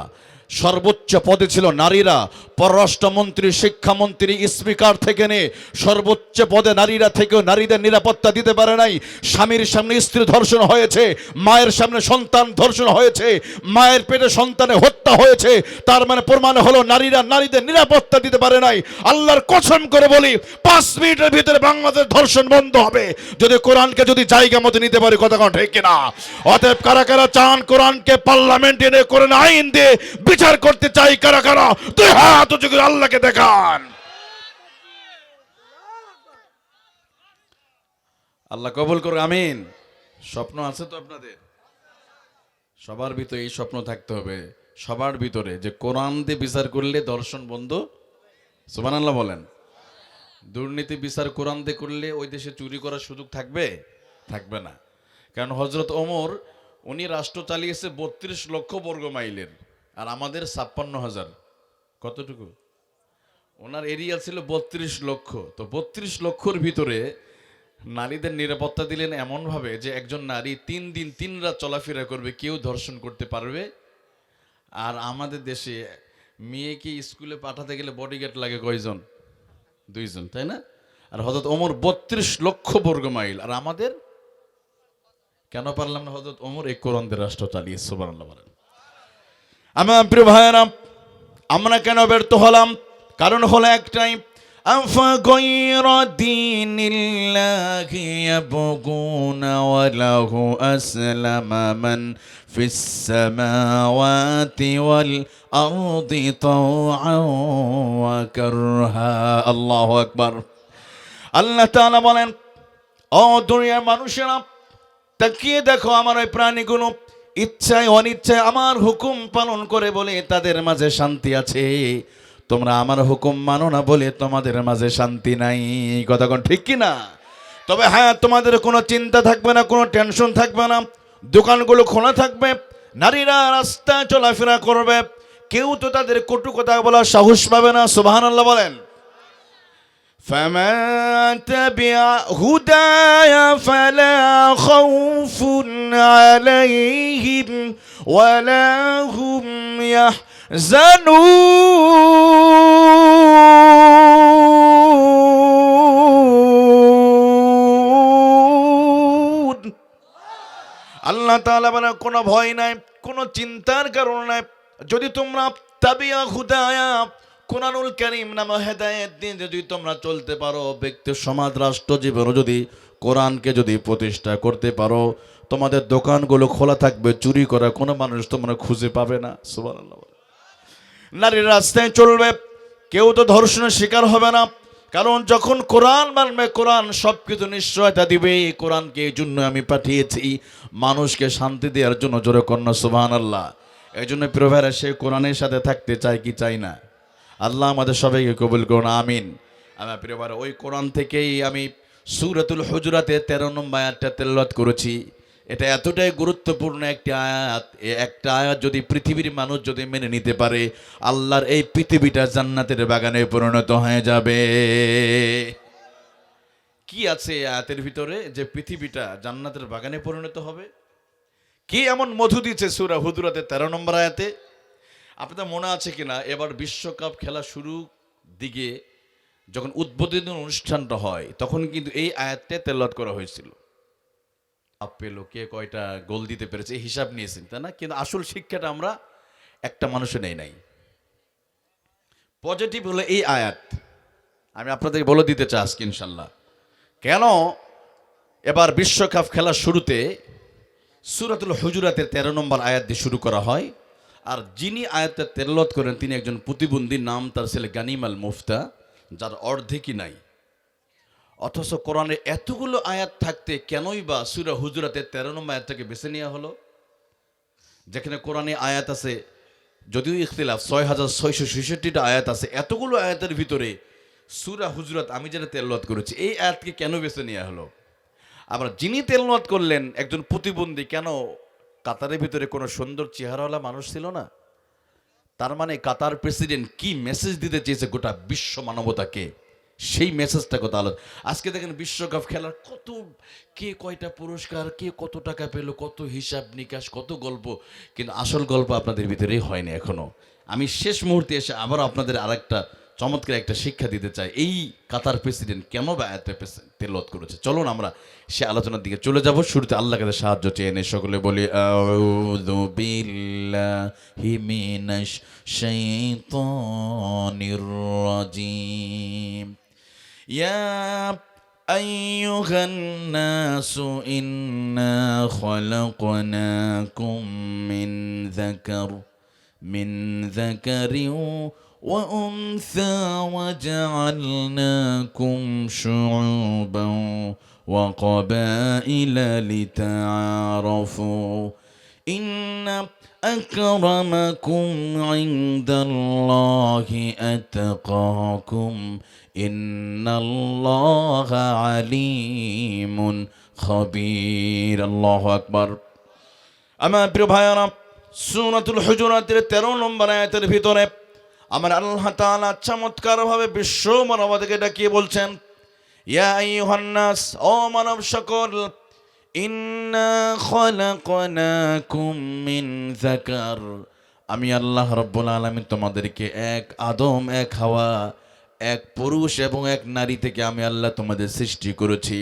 সর্বোচ্চ পদে ছিল নারীরা। পররাষ্ট্রমন্ত্রী, শিক্ষামন্ত্রী, স্পিকার থেকে নিয়ে সর্বোচ্চ পদে নারীরা থেকেও নারীদের নিরাপত্তা দিতে পারে নাই। স্বামীর সামনে স্ত্রী ধর্ষণ হয়েছে, মায়ের সামনে সন্তান ধর্ষণ হয়েছে, মায়ের পেটে সন্তানে হত্যা হয়েছে। তার মানে প্রমাণ হলো নারীরা নারীদের নিরাপত্তা দিতে পারে নাই। আল্লাহর কসম করে বলি 5 মিনিটের ভিতরে বাংলাদেশ ধর্ষণ বন্ধ হবে যদি কোরআনকে যদি জায়গা মতো নিতে পারি। কথা কোন ঠিক কিনা? অতএব কারা কারা চান কোরআনকে পার্লামেন্টে এনে কোরআন আইন দিয়ে বিচার করতে চাই? কারা কারা তুই হাত উঁচু করে আল্লাহকে দেখান। আল্লাহ কবুল করুন, আমিন। স্বপ্ন আছে তো আপনাদের? সবার ভিতরে এই স্বপ্ন থাকতে হবে, সবার ভিতরে, যে কোরআন দিয়ে বিচার করলে ধর্ষণ বন্ধ। সুবহানাল্লাহ বলেন। দুর্নীতি বিচার কোরআন দিয়ে করলে ওই দেশে চুরি করার সুযোগ থাকবে? থাকবে না। কারণ হযরত ওমর উনি রাষ্ট্র চালিয়েছে 32 লক্ষ বর্গ মাইলের, আর আমাদের 56,000। কতটুকু? ওনার এরিয়া ছিল 32 লক্ষ। তো 32 লক্ষর ভিতরে নারীদের নিরাপত্তা দিলেন এমনভাবে যে একজন নারী 3 দিন 3 রাত চলাফেরা করবে, কেউ ধর্ষণ করতে পারবে। আর আমাদের দেশে মেয়েকে স্কুলে পাঠাতে গেলে বডিগার্ড লাগে কয়জন? 2 জন, তাই না? আর হযরত ওমর 32 লক্ষ বর্গ মাইল, আর আমাদের কেন পারলাম না? হযরত ওমর এই কোরআন দিয়ে রাষ্ট্র চালিয়ে। সুবহানাল্লাহ বলেন। আমার প্রিয় ভাইয়েরা, আমরা কেন ব্যর্থ হলাম? কারণ হলো একটাই, আফাগায়রা দীনিল্লাহি ইয়াবগুনা ওয়া লাহু আসলামা মান ফিস সামাওয়াতি ওয়াল আরদি তাওআন ওয়া কারহা। আল্লাহু আকবার। আল্লাহ তাআলা বলেন, ও দুনিয়ার মানুষেরা, তাকিয়ে দেখো আমার ওই প্রাণীগুলো ইচ্ছায় অনিচ্ছায় আমার হুকুম পালন করে বলে তাদের মাঝে শান্তি আছে। তোমরা আমার হুকুম মানো না বলে তোমাদের মাঝে শান্তি নাই। কথা কোন ঠিক কি না? তবে হ্যাঁ, তোমাদের কোনো চিন্তা থাকবে না, কোনো টেনশন থাকবে না, দোকানগুলো খোলা থাকবে, নারীরা রাস্তায় চলাফেরা করবে, কেউ তো তাদের কটু কথা বলার সাহস পাবে না। সুবহানাল্লাহ বলেন। فمن تبع هداي فلا خوف عليهم ولا هم يحزنون। আল্লাহ তাআলা বলেন, কোনো ভয় নাই, কোনো চিন্তার কারণ নাই, যদি তোমরা তাবিয়া হুদায়া কোরআনুল কারীম নামে হেদায়েত দিয়ে যদি তোমরা চলতে পারো, ব্যক্তি সমাজ রাষ্ট্র জীবনে যদি কোরআনকে যদি প্রতিষ্ঠা করতে পারো, তোমাদের দোকানগুলো খোলা থাকবে, চুরি করা কোনো মানুষ তোমরা খুঁজে পাবে না। সুবহানাল্লাহ। নারীর রাস্তায় চলবে, কেউ তো ধর্ষণের শিকার হবে না, কারণ যখন কোরআন মানবে কোরআন সবকিছু নিশ্চয়তা দিবে। কোরআনকে এই জন্য আমি পাঠিয়েছি, মানুষকে শান্তি দেওয়ার জন্য। জোরে কন্যা সুবহানাল্লাহ। এই জন্য প্রিয় ভাইরা, সে কোরআনের সাথে থাকতে চাই কি চাই না? আল্লাহ আমাদের সবাইকে কবুল করুন, আমিন। আমার প্রিয় ভাইরা, ওই কোরআন থেকেই আমি সূরাতুল হুজুরাতে 13 নম্বর আয়াতটা তেলাওয়াত করেছি। এটা এতটাই গুরুত্বপূর্ণ একটি আয়াত। এই একটা আয়াত যদি পৃথিবীর মানুষ যদি মেনে নিতে পারে, আল্লাহর এই পৃথিবীটা জান্নাতের বাগানে পরিণত হয়ে যাবে। কি আছে এই আয়াতের ভিতরে যে পৃথিবীটা জান্নাতের বাগানে পরিণত হবে? কি এমন মধু দিয়েছে সূরা হুজুরাতে 13 নম্বর আয়াতে? আপনাদের মনে আছে কিনা, এবার বিশ্বকাপ খেলা শুরু দিকে যখন উদ্বোধনী অনুষ্ঠানটা হয়, তখন কিন্তু এই আয়াতটা তেলাওয়াত করা হয়েছিল। পেলো কে কয়টা গোল দিতে পেরেছে এই হিসাব নিয়েছেন, তাই না? কিন্তু আসল শিক্ষাটা আমরা একটা মানুষে নেই নাই। পজিটিভ হলো এই আয়াত। আমি আপনাদের বলে দিতে চাই আজকে ইনশাল্লাহ, কেন এবার বিশ্বকাপ খেলার শুরুতে সূরাতুল হুজুরাতের 13 নম্বর আয়াত দিয়ে শুরু করা হয়। আর যিনি আয়াতটা তেলাওয়াত করেন তিনি একজন প্রতিবন্ধী, নাম তার ছেলে গানিম আল মুফতা, যার অর্ধেকই নাই। অথচ কোরআনে এতগুলো আয়াত থাকতে কেনই বা সূরা হুজুরাতের 13 নম্বর আয়াতটাকে বেছে নেওয়া হলো? যেখানে কোরআনে আয়াত আছে, যদিও ইখতিলাফ, 6666টা আয়াত আছে, এতগুলো আয়াতের ভিতরে সূরা হুজুরাত আমি যেটা তেলাওয়াত করেছি, এই আয়াতকে কেন বেছে নেওয়া হলো? আবার যিনি তেলাওয়াত করলেন একজন প্রতিবন্ধী, কেন? কাতারের ভিতরে কোনো সুন্দর চেহারাওয়ালা মানুষ ছিল না? তার মানে কাতার প্রেসিডেন্ট কি মেসেজ দিতে চেয়েছে গোটা বিশ্ব মানবতাকে? সেই মেসেজটা কথা আলোচনা। আজকে দেখেন বিশ্বকাপ খেলার কত, কে কয়টা পুরস্কার, কে কত টাকা পেল, কত হিসাব নিকাশ, কত গল্প, কিন্তু আসল গল্প আপনাদের ভিতরেই হয়নি এখনো। আমি শেষ মুহূর্তে এসে আবার আপনাদের আরেকটা চমৎকার একটা শিক্ষা দিতে চাই। এই কাতার প্রেসিডেন্ট কেন বা এত তেলাওয়াত করেছে, চলুন আমরা সে আলোচনার দিকে চলে যাব। শুরুতে আল্লাহর কাছে সাহায্য চেয়ে এনে সকলে বলি আউযু বিল্লাহি মিনাশ শাইতানির রাজিম। ইয়া আইয়ুহান নাসু ইন্না খালাকনাকুম মিন যাকারিন وأنثى وجعلناكم شعوبا وقبائل لتعارفوا إن أكرمكم عند الله أتقاكم إن الله عليم خبير الله أكبر আমার প্রিয় ভাইয়ারা, সূরাতুল হুজুরাতের 13 নম্বর আয়াতের ভিতরে আমার আল্লাহ তাআলা চমৎকারভাবে বিশ্ব মানবতাকে ডাকিয়ে বলছেন, ইয়া আইয়ুহান নাস, ও মানব সকল, ইন্না খালাকনাকুম মিন যাকার, আমি আল্লাহ রাব্বুল আলামিন তোমাদেরকে এক আদম, এক হাওয়া, এক পুরুষ এবং এক নারী থেকে আমি আল্লাহ তোমাদের সৃষ্টি করেছি।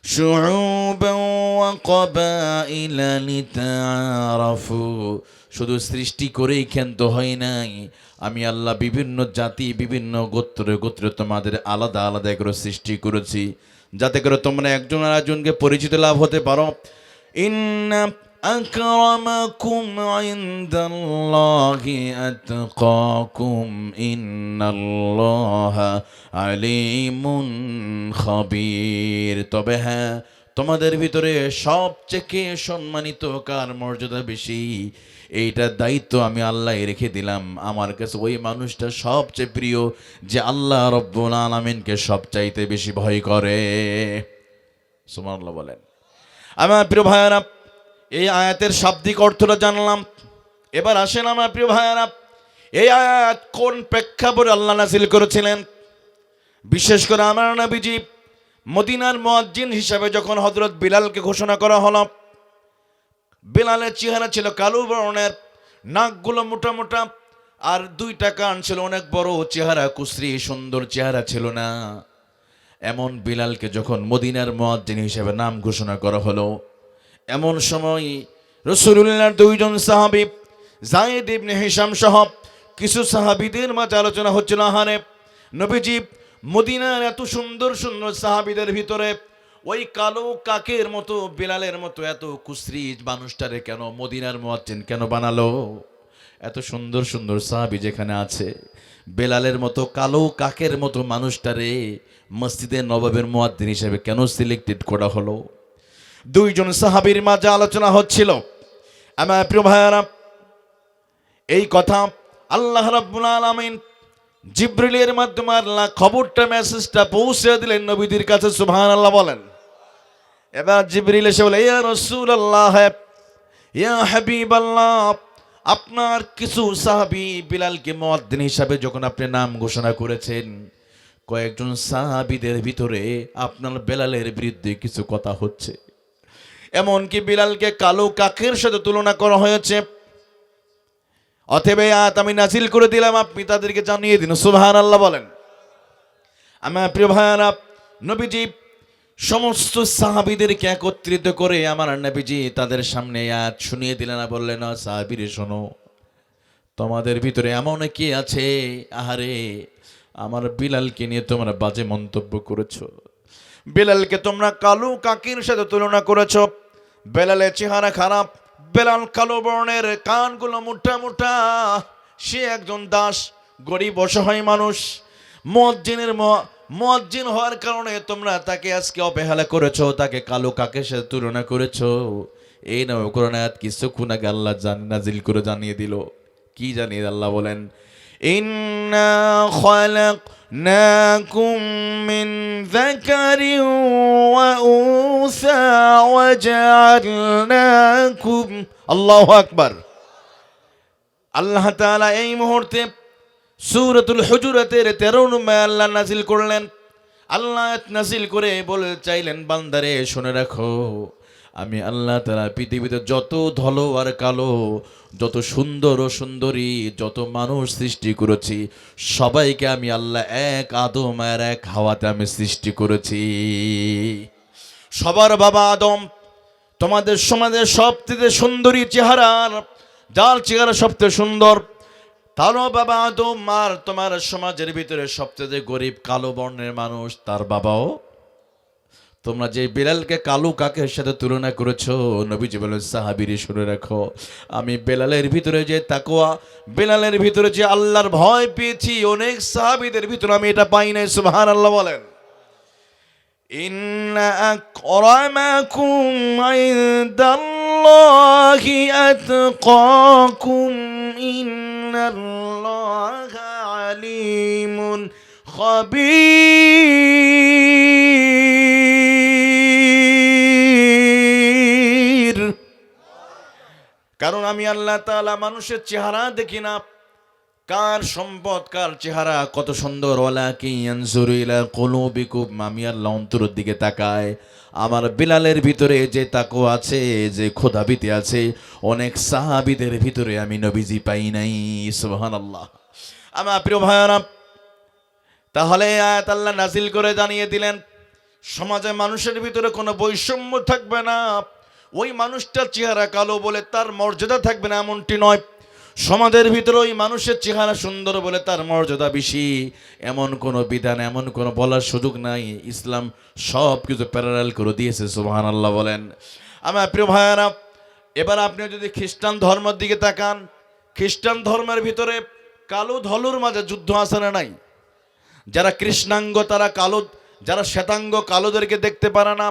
শুউবান ওয়া ক্বাবাইলা লিতাআরাফু, শুধু সৃষ্টি করেই ক্ষান্ত হয় নাই, আমি আল্লাহ বিভিন্ন জাতি, বিভিন্ন গোত্রে তোমাদের আলাদা আলাদা করে সৃষ্টি করেছি, যাতে করে তোমরা একজন আরেকজনকে পরিচিত লাভ হতে পারো। ইন্না আকরামাকুম ইনদাল্লাহি আতকাকুম ইন্নাল্লাহা আলিমুন খাবীর, তবে হ্যাঁ, তোমাদের ভিতরে সবচেয়ে সম্মানিত কার মর্যাদা বেশি, এইটার দায়িত্ব আমি আল্লাহ রেখে দিলাম। আমার কাছে ওই মানুষটা সবচেয়ে প্রিয় যে আল্লাহ রব্বুল আলামিনকে সবচাইতে বেশি ভয় করে। সুবহানাল্লাহ বলেন। আমার প্রিয় ভাইয়ারা, এই আয়াতের শাব্দিক অর্থটা জানলাম। এবার আসেন আমার প্রিয় ভাইয়ারা, এই আয়াত কোন প্রেক্ষাপটে আল্লাহ নাযিল করেছিলেন। বিশেষ করে আমার নবীজি মদিনার মুয়াজ্জিন হিসাবে যখন হযরত বিলালকে ঘোষণা করা হলো, বিলালের চেহারা ছিল কালো বর্ণের, নাকগুলো মোটা মোটা, আর দুইটা কান ছিল অনেক বড়, চেহারা কুশ্রী, সুন্দর চেহারা ছিল না। এমন বিলালকে যখন মদিনার মুয়াজ্জিন হিসেবে নাম ঘোষণা করা হলো, এমন সময় রাসূলুল্লাহর দুইজন সাহাবী যায়েদ ইবনে হিশাম সহ কিছু সাহাবীদের মাঝে আলোচনা হচ্ছিল, আহারে নবীজি মদিনার এত সুন্দর সুন্দর সাহাবীদের ভিতরে ওই কালো কাকের মতো, বিলালের মতো এত কুশ্রী মানুষটারে কেন মদিনার মুয়াজ্জিন কেন বানালো? এত সুন্দর সুন্দর সাহাবী যেখানে আছে, বেলালের মতো কালো কাকের মতো মানুষটারে মসজিদে নববীর মুয়াজ্জিন হিসেবে কেন সিলেক্টেড করা হলো? দুইজন সাহাবীর মাঝে আলোচনা হচ্ছিল। আমার প্রিয় ভাইয়ারা, এই কথা আল্লাহ রাব্বুল আলামিন জিবরিলের মাধ্যমে আল্লাহ খবরটা, মেসেজটা পৌঁছে দিলেন নবীদের কাছে। সুবহানাল্লাহ বলেন। এবার জিবরিল এসে বলে, ইয়া রাসূলুল্লাহ, ইয়া হাবিবাল্লাহ, আপনার কিছু সাহাবী বিলালকে মুয়াজ্জিন হিসাবে যখন আপনি নাম ঘোষণা করেছেন, কয়েকজন সাহাবীদের ভিতরে আপনার বেলালের বিরুদ্ধে কিছু কথা হচ্ছে। এমনকি বিলালকে কালো কাকের সাথে তুলনা করা হয়েছে। অতএব এই আয়াত আমি নাযিল করে দিলাম, আপনি তাদেরকে জানিয়ে দিন। সুবহানাল্লাহ বলেন। আমার প্রিয় ভাইয়ারা, নবীজি সমস্ত সাহাবীদেরকে একত্রিত করে আমার নবীজি তাদের সামনে আয়াত শুনিয়ে দিলেন, আর বললেন, সাহাবীরে শোনো, তোমাদের ভিতরে এমন কে আছে, আহারে আমার বিলালকে নিয়ে তোমরা বাজে মন্তব্য করেছো, বেলালকে তোমরা কালো কাকের সাথে তুলনা করেছো। বেলালের চেহারা খারাপ, বেলাল কালো বর্ণের, কানগুলো মোটা মোটা, সে একজন দাস, গরিব অসহায় মানুষ। মুয়াজ্জিন হওয়ার কারণে তোমরা তাকে আজকে অবহেলা করেছো, তাকে কালো কাকের সাথে তুলনা করেছো। এই নাও কোরআন আয়াত কিছুক্ষণ আগে আল্লাহ নাযিল করে জানিয়ে দিল। কি জানিয়ে আল্লাহ বলেন, ইন্না খালাকনাকুম মিন যাকারিন ওয়া উনসা ওয়া জাআলনাকুম, আল্লাহু আকবার। আল্লাহ তাআলা এই মুহূর্তে সূরাতুল হুজুরাতের 13 নম্বর আল্লাহ নাজিল করলেন। আল্লাহ নাজিল করে বলে চাইলেন, বান্দারে শুনে রাখো, আমি আল্লাহ তাআলা পৃথিবীতে যত ধলো আর কালো, যত সুন্দর ও সুন্দরী, যত মানুষ সৃষ্টি করেছি, সবাইকে আমি আল্লাহ এক আদম আর এক হাওয়াতে আমি সৃষ্টি করেছি। সবার বাবা আদম। তোমাদের সমাজের সবচেয়ে সুন্দরী চেহারার, যার চেহারা সবচেয়ে সুন্দর, তারও বাবা আদম। আর তোমার সমাজের ভিতরে সবচেয়ে গরিব কালো বর্ণের মানুষ, তার বাবাও। তোমরা যে বেলালকে কালু কাকের সাথে তুলনা করেছো, নবীজি বলেন সাহাবীরে শুনে রাখো, আমি বেলালের ভিতরে যে তাকওয়া, বেলালের ভিতরে যে আল্লাহর ভয় পেয়েছি, অনেক সাহাবীদের ভিতরে আমি এটা পাই নাই। সুবহানাল্লাহ বলেন। ইন্না আকরামাকুম ইনদাল্লাহি আতকাকুম ইন্নাল্লাহা আলিমুন খাবীর। কারণ আমি আল্লাহ তাআলা মানুষের চেহারা দেখি না, কার সম্পদ, কার চেহারা কত সুন্দর। ওয়ালাকিন ইয়ানজুরু ইলা কুলুবিকুম, আমি আল্লাহ অন্তরের দিকে তাকায়। আমার বিলালের ভিতরে যে তাকওয়া আছে, যে খোদাবিতে আছে, অনেক সাহাবীদের ভিতরে আমি নবীজি পাই নাই। সুবহানাল্লাহ। আমার প্রিয় ভাইরা, তাহলে আয়াত আল্লাহ নাজিল করে জানিয়ে দিলেন, সমাজে মানুষের ভিতরে কোনো বৈষম্য থাকবে না। ওই মানুষটার চেহারা কালো বলে তার মর্যাদা থাকবে না এমনটি নয়। সমাজের ভিতরে ওই মানুষের চেহারা সুন্দর বলে তার মর্যাদা বেশি, এমন কোনো বিধান, এমন কোনো বলার সুযোগ নাই। ইসলাম সব কিছু প্যারালাল করে দিয়েছে। সুবহানাল্লাহ বলেন। আমার প্রিয় ভাইয়ারা, এবার আপনি যদি খ্রিস্টান ধর্মের দিকে তাকান, খ্রিস্টান ধর্মের ভিতরে কালো ধলুর মাঝে যুদ্ধ আছে না নাই? যারা কৃষ্ণাঙ্গ তারা কালো, যারা শ্বেতাঙ্গ কালোদেরকে দেখতে পারে না।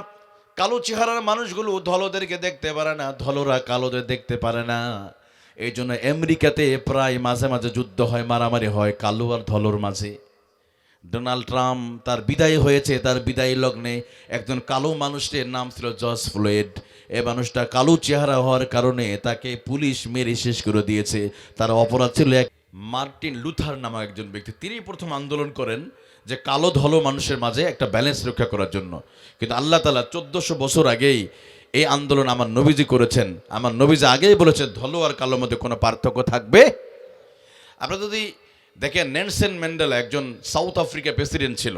কালো চেহারার মানুষগুলো ধলোদেরকে দেখতে পারে না, ধলোরা কালোদের দেখতে পারে না। এই জন্য আমেরিকাতে প্রায় মাঝে মাঝে যুদ্ধ হয়, মারামারি হয় কালো আর ধলোর মাঝে। ডোনাল্ড ট্রাম্প তার বিদায় হয়েছে, তার বিদায় লগ্নে একজন কালো মানুষের নাম ছিল জর্জ ফ্লয়েড। এ মানুষটা কালো চেহারা হওয়ার কারণে তাকে পুলিশ মেরে শেষ করে দিয়েছে। তার অপরাধ ছিল এক মার্টিন লুথার নামক একজন ব্যক্তি, তিনি প্রথম আন্দোলন করেন যে কালো ধলো মানুষের মাঝে একটা ব্যালেন্স রক্ষা করার জন্য। কিন্তু আল্লাহ তাআলা 1400 বছর আগেই এই আন্দোলন আমার নবীজি করেছেন। আমার নবীজি আগেই বলেছেন ধলো আর কালোর মধ্যে কোনো পার্থক্য থাকবে। আপনারা যদি দেখেন, নেলসন ম্যান্ডেলা একজন সাউথ আফ্রিকা প্রেসিডেন্ট ছিল।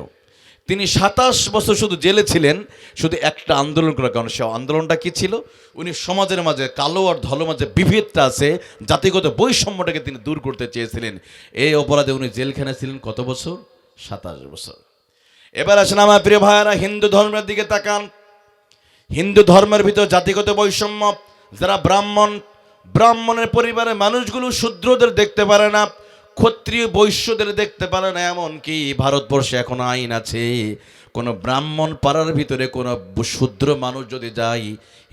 তিনি 27 বছর শুধু জেলে ছিলেন, শুধু একটা আন্দোলন করার কারণে। সে আন্দোলনটা কি ছিল? উনি সমাজের মাঝে কালো আর ধলো মাঝে বিভেদটা আছে, জাতিগত বৈষম্যটাকে তিনি দূর করতে চেয়েছিলেন। এই অপরাধে উনি জেলখানায় ছিলেন কত বছর? 27 বছর। এবার আসেন আমার প্রিয় ভাইয়েরা, হিন্দু ধর্মের দিকে তাকান। হিন্দু ধর্মের ভিতর জাতিগত বৈষম্য। যারা ব্রাহ্মণ, ব্রাহ্মণের পরিবারের মানুষগুলো শূদ্রদের দেখতে পারে না, ক্ষত্রিয় বৈশ্যদের দেখতে পারে না। এমনকি ভারতবর্ষে এখন আইন আছে, কোনো ব্রাহ্মণ পাড়ার ভিতরে কোনো শূদ্র মানুষ যদি যায়,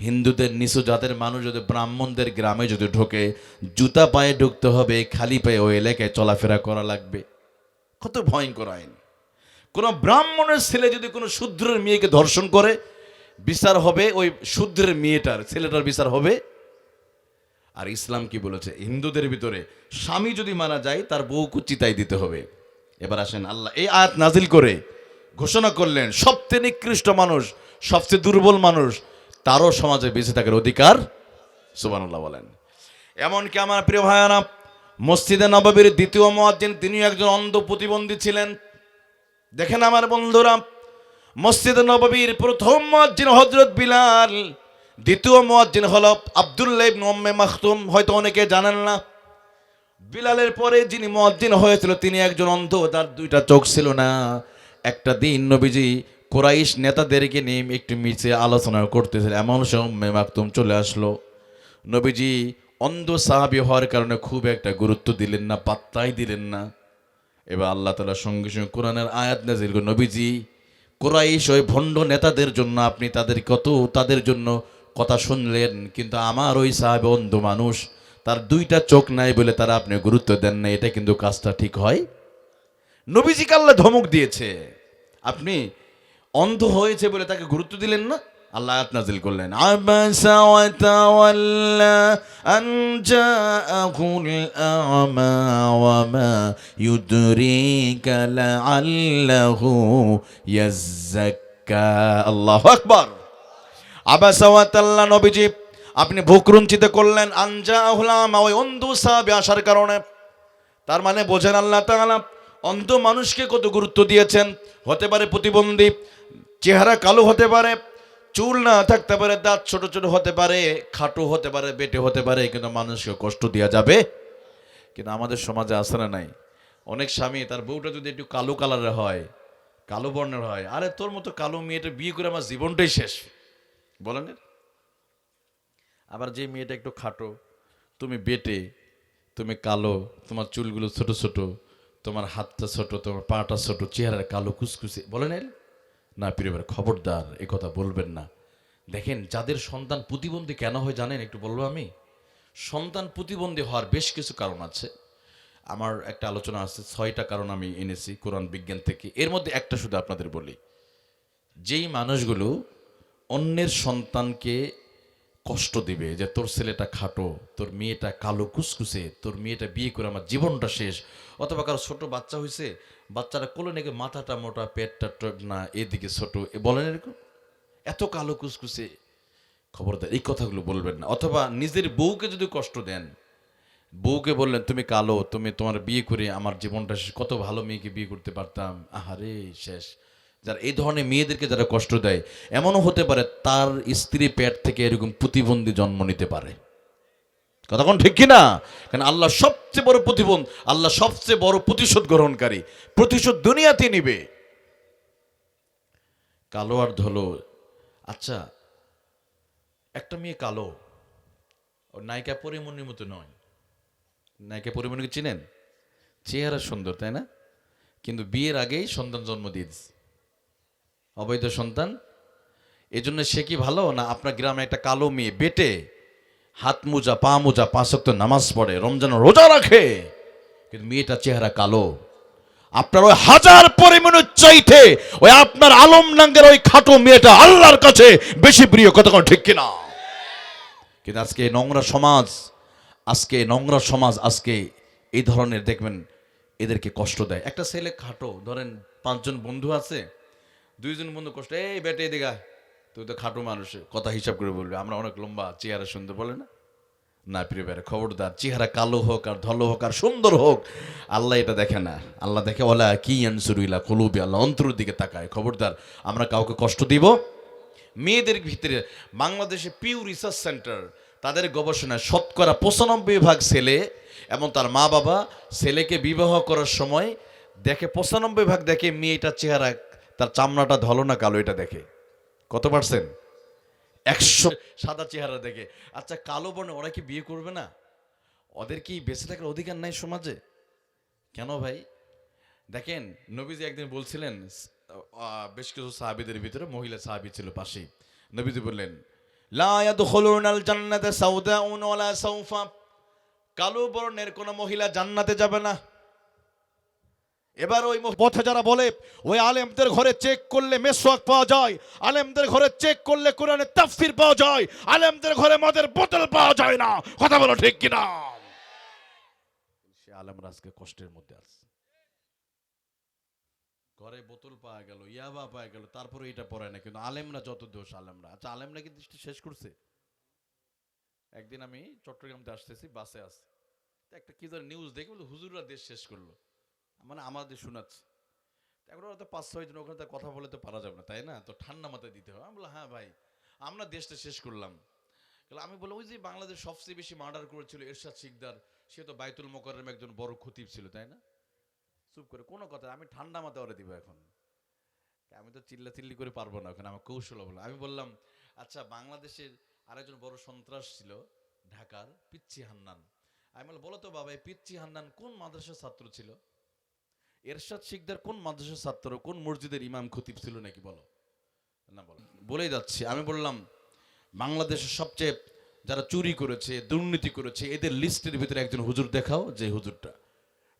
হিন্দুদের নিচু জাতের মানুষ যদি ব্রাহ্মণদের গ্রামে যদি ঢোকে, জুতা পায়ে ঢুকতে হবে, খালি পায়ে ওই এলাকায় চলাফেরা করা লাগবে। কত ভয়ঙ্কর আইন! কোনো ব্রাহ্মণের ছেলে যদি কোনো শূদ্রের মেয়েকে ধর্ষণ করে, বিচার হবে ওই শূদ্রের মেয়েটার, ছেলেটার বিচার হবে। আর ইসলাম কি বলেছে? হিন্দুদের ভিতরে স্বামী যদি মারা যায়, তার বউকে চিতাই দিতে হবে। এবার আসেন, আল্লাহ এই আয়াত নাজিল করে ঘোষণা করলেন, সবচেয়ে নিকৃষ্ট মানুষ, সবচেয়ে দুর্বল মানুষ, তারও সমাজে বেঁচে থাকার অধিকার। সুবহানাল্লাহ বলেন। এমনকি আমার প্রিয় ভাইয়ারা, মসজিদে নববীর দ্বিতীয় মুয়াজ্জিন তিনিও একজন অন্ধ প্রতিবন্ধী ছিলেন। দেখেন আমার বন্ধুরা, মসজিদে নববীর প্রথম মুয়াজ্জিন হযরত বিলাল, দ্বিতীয় মুয়াজ্জিন হলো আব্দুল্লাহ ইবনে উম্মে মাকতুম। হয়তো অনেকে জানেন না, বিলালের পরে যিনি মুয়াজ্জিন হয়েছিল তিনি একজন অন্ধ, তার দুইটা চোখ ছিল না। একটা দিন নবীজি কুরাইশ নেতাদেরকে নিয়ে একটু মিছে আলোচনা করতেছিল, এমন সময় উম্মে মাকতুম চলে আসলো। নবীজি অন্ধ সাহাবী হওয়ার কারণে খুব একটা গুরুত্ব দিলেন না, পাত্তাই দিলেন না। এবার আল্লাহ তাআলা সঙ্গে সঙ্গে কোরআনের আয়াত নাযিল করে, নবীজি কুরাইশ ওই ভণ্ড নেতাদের জন্য আপনি তাদের জন্য কথা শুনলেন, কিন্তু আমার ওই সাহাবী অন্ধ মানুষ, তার দুইটা চোখ নাই বলে তারা আপনি গুরুত্ব দেন না, এটা কিন্তু কাজটা ঠিক হয়। নবীজিকে আল্লাহ ধমক দিয়েছে, আপনি অন্ধ হয়েছে বলে তাকে গুরুত্ব দিলেন না। আল্লাহ আয়াত নাযিল করলেন, আবাসা ওয়া তাওয়াল্লা আন জাআহুল আ'মা ওয়া মা ইউদরিকা লাআল্লাহু ইয়াযাক্কা। আল্লাহু আকবার। আবাসা ওয়া তাওয়াল্লা, নবীজি আপনি ভুকরুঞ্চিত করলেন আন জাআহুল আ'মা, ওই অন্ধ সাহাবী আসার কারণে। তার মানে বোঝেন আল্লাহ তাআলা অন্ধ মানুষকে কত গুরুত্ব দিয়েছেন। হতে পারে প্রতিবন্ধী, চেহারা কালো হতে পারে, চুল না থাকতে পারে, দাঁত ছোট ছোট হতে পারে, খাটো হতে পারে, বেটে হতে পারে, কিন্তু মানুষকে কষ্ট দেওয়া যাবে। কিন্তু আমাদের সমাজে আসে না নাই, অনেক স্বামী তার বউটা যদি একটু কালো কালারের হয়, কালো বর্ণের হয়, আরে তোর মতো কালো মেয়েটা বিয়ে করে আমার জীবনটাই শেষ বলেন। আবার যে মেয়েটা একটু খাটো, তুমি বেটে, তুমি কালো, তোমার চুলগুলো ছোট ছোট, তোমার হাতটা ছোট, তোমার পাটা ছোট, চেহারা কালো কুচকুচে, বলেন না প্রিয়বার, খবরদার এ কথা বলবেন না। দেখেন যাদের সন্তান প্রতিবন্ধী কেন হয় জানেন, একটু বলবো আমি। সন্তান প্রতিবন্ধী হওয়ার বেশ কিছু কারণ আছে। আমার একটা আলোচনা আছে, 6টা কারণ আমি এনেছি কোরআন বিজ্ঞান থেকে। এর মধ্যে একটা শুধু আপনাদের বলি, যেই মানুষগুলো অন্যের সন্তানকে কষ্ট দিবে যে তোর ছেলেটা খাটো, তোর মেয়েটা কালো কুচকুচে, তোর মেয়েটা বিয়ে করে আমার জীবনটা শেষ, অথবা কারো ছোট বাচ্চা হয়েছে, বাচ্চাটা কোলে নাকি মাথাটা মোটা, পেটটা না এদিকে ছোট, বলেন এরকম এত কালো কুচকুচে, খবরদার এই কথাগুলো বলবেন না। অথবা নিজের বউকে যদি কষ্ট দেন, বউকে বললেন তুমি কালো, তুমি তোমার বিয়ে করে আমার জীবনটা শেষ, কত ভালো মেয়েকে বিয়ে করতে পারতাম, আহারে শেষ। যারা এই ধরনের মেয়েদেরকে যারা কষ্ট দেয়, এমনও হতে পারে তার স্ত্রী পেট থেকে এরকম প্রতিবন্ধী জন্ম নিতে পারে। কথা কোন ঠিক কিনা? কারণ আল্লাহ সবচেয়ে বড় প্রতিবন্ধ, আল্লাহ সবচেয়ে বড় প্রতিশোধ গ্রহণকারী, প্রতিশোধ দুনিয়াতে নিবে। কালো আর ধলো, আচ্ছা একটা মেয়ে কালো, ও নায়িকা পরিমণির মতো নয়। নায়িকা পরিমণিকে চিনেন? চেহারা সুন্দর তাই না, কিন্তু বিয়ের আগেই সন্তান জন্ম দিয়ে দিচ্ছে, অবৈধ সন্তান। এজন্য সে কি ভালো না? আপনার গ্রামে একটা কালো মেয়ে বেটে, হাত মোজা পা মোজা, 5 ওয়াক্ত নামাজ পড়ে, রমজান রোজা রাখে, কিন্তু মেয়েটা চেহারা কালো। আপনার ওই হাজার পরিমাণের চাইতে ওই আপনার আলমডাঙ্গের ওই খাটো মেয়েটা আল্লাহর কাছে বেশি প্রিয়। কতক্ষণ ঠিক কিনা? কিন্তু আজকে নোংরা সমাজ, আজকে এই ধরনের দেখবেন এদেরকে কষ্ট দেয়। একটা ছেলে খাটো, ধরেন 5 জন বন্ধু আছে, 2 জন বন্ধু কষ্ট, এই বেটে এদিকে আয়, তুই তো খাটো মানুষের কথা হিসাব করে বলবে আমরা অনেক লম্বা, চেহারা সুন্দর, বলে না? না প্রিয় ভাইরা, খবরদার, চেহারা কালো হোক আর ধলো হোক আর সুন্দর হোক, আল্লাহ এটা দেখে না। আল্লাহ দেখে ওলা কি আনসুরুইলা কলুবি, আল্লাহ অন্তরের দিকে তাকায়। খবরদার আমরা কাউকে কষ্ট দিব। মেয়েদের ভিতরে বাংলাদেশে পিউ রিসার্চ সেন্টার, তাদের গবেষণায় 95% ছেলে এবং তার মা বাবা ছেলেকে বিবাহ করার সময় দেখে, 95% দেখে মেয়েটার চেহারা, তার চামড়াটা ধলো না কালো, এটা দেখে। কত পার্সেন্ট? 100 সাদা চেহারা দেখে। আচ্ছা কালো বর্ণে ওরা কি বিয়ে করবে না? ওদের কি বেঁচে থাকার অধিকার নাই সমাজে? কেন ভাই? দেখেন নবীজি একদিন বলছিলেন, বেশ কিছু সাহাবীদের ভিতরে মহিলা সাহাবী ছিল পাশেই, নবীজি বললেন লা ইয়াদখুলুনাল জান্নাতা সাউদাউন ওয়ালা সাউফা, কালো বর্ণের কোন মহিলা জান্নাতে যাবে না। এবার ওই পথে যারা বলে ওই আলেমদের ঘরে চেক করলে মেসওয়াক পাওয়া যায়, আলেমদের ঘরে চেক করলে কোরআনের তাফসীর পাওয়া যায়, আলেমদের ঘরে মদের বোতল পাওয়া যায় না, কথা বলো ঠিক কিনা? সে আলেমরা আজকে কষ্টের মধ্যে আছে। ঘরে বোতল পাওয়া গেল, ইয়াবা পাওয়া গেল, তারপরে এটা পড়ায় না, কিন্তু আলেমরা যত দোষ আলেমরা। আচ্ছা আলেমরা কি দৃষ্টি শেষ করছে? একদিন আমি চট্টগ্রামতে আসতেছি, বাসে আসি, একটা কি ধর নিউজ দেখে বলে হুজুররা দেশ শেষ করলো, মানে আমাদের শোনাচ্ছে। এখন ওরা তো 5-6 জন ওখানে তার কথা বলে তো পারা যাবে না, তাই না? তো ঠান্ডা মাথায় দিতে হবে। আমি বললাম হ্যাঁ ভাই, আমরা দেশটা শেষ করলাম। আমি বললাম ওই যে বাংলাদেশ সবচেয়ে বেশি মার্ডার করেছিল এরশাদ শিকদার, সে তো বাইতুল মোকাররমে একজন বড় খতিব ছিল, তাই না? চুপ করে কোনো কথা, আমি ঠান্ডা মাথায় ওরে দিব এখন, আমি তো চিল্লাচিল্লি করে পারবো না, ওখানে আমার কৌশল বললাম। আমি বললাম আচ্ছা বাংলাদেশের আরেকজন বড় সন্ত্রাস ছিল ঢাকার, পিচ্চি হান্নান। আমি বললাম বলো তো বাবা, এই পিচ্চি হান্নান কোন মাদ্রাসার ছাত্র ছিল? এরশাদ শিকদার কোন মাদ্রাসার ছাত্র, কোন মসজিদের ইমাম খতিব ছিল নাকি বলো? না বলো, বলেই যাচ্ছি। আমি বললাম বাংলাদেশের সবচেয়ে যারা চুরি করেছে, দুর্নীতি করেছে, এদের লিস্টের ভিতরে একজন হুজুর দেখাও, যে হুজুরটা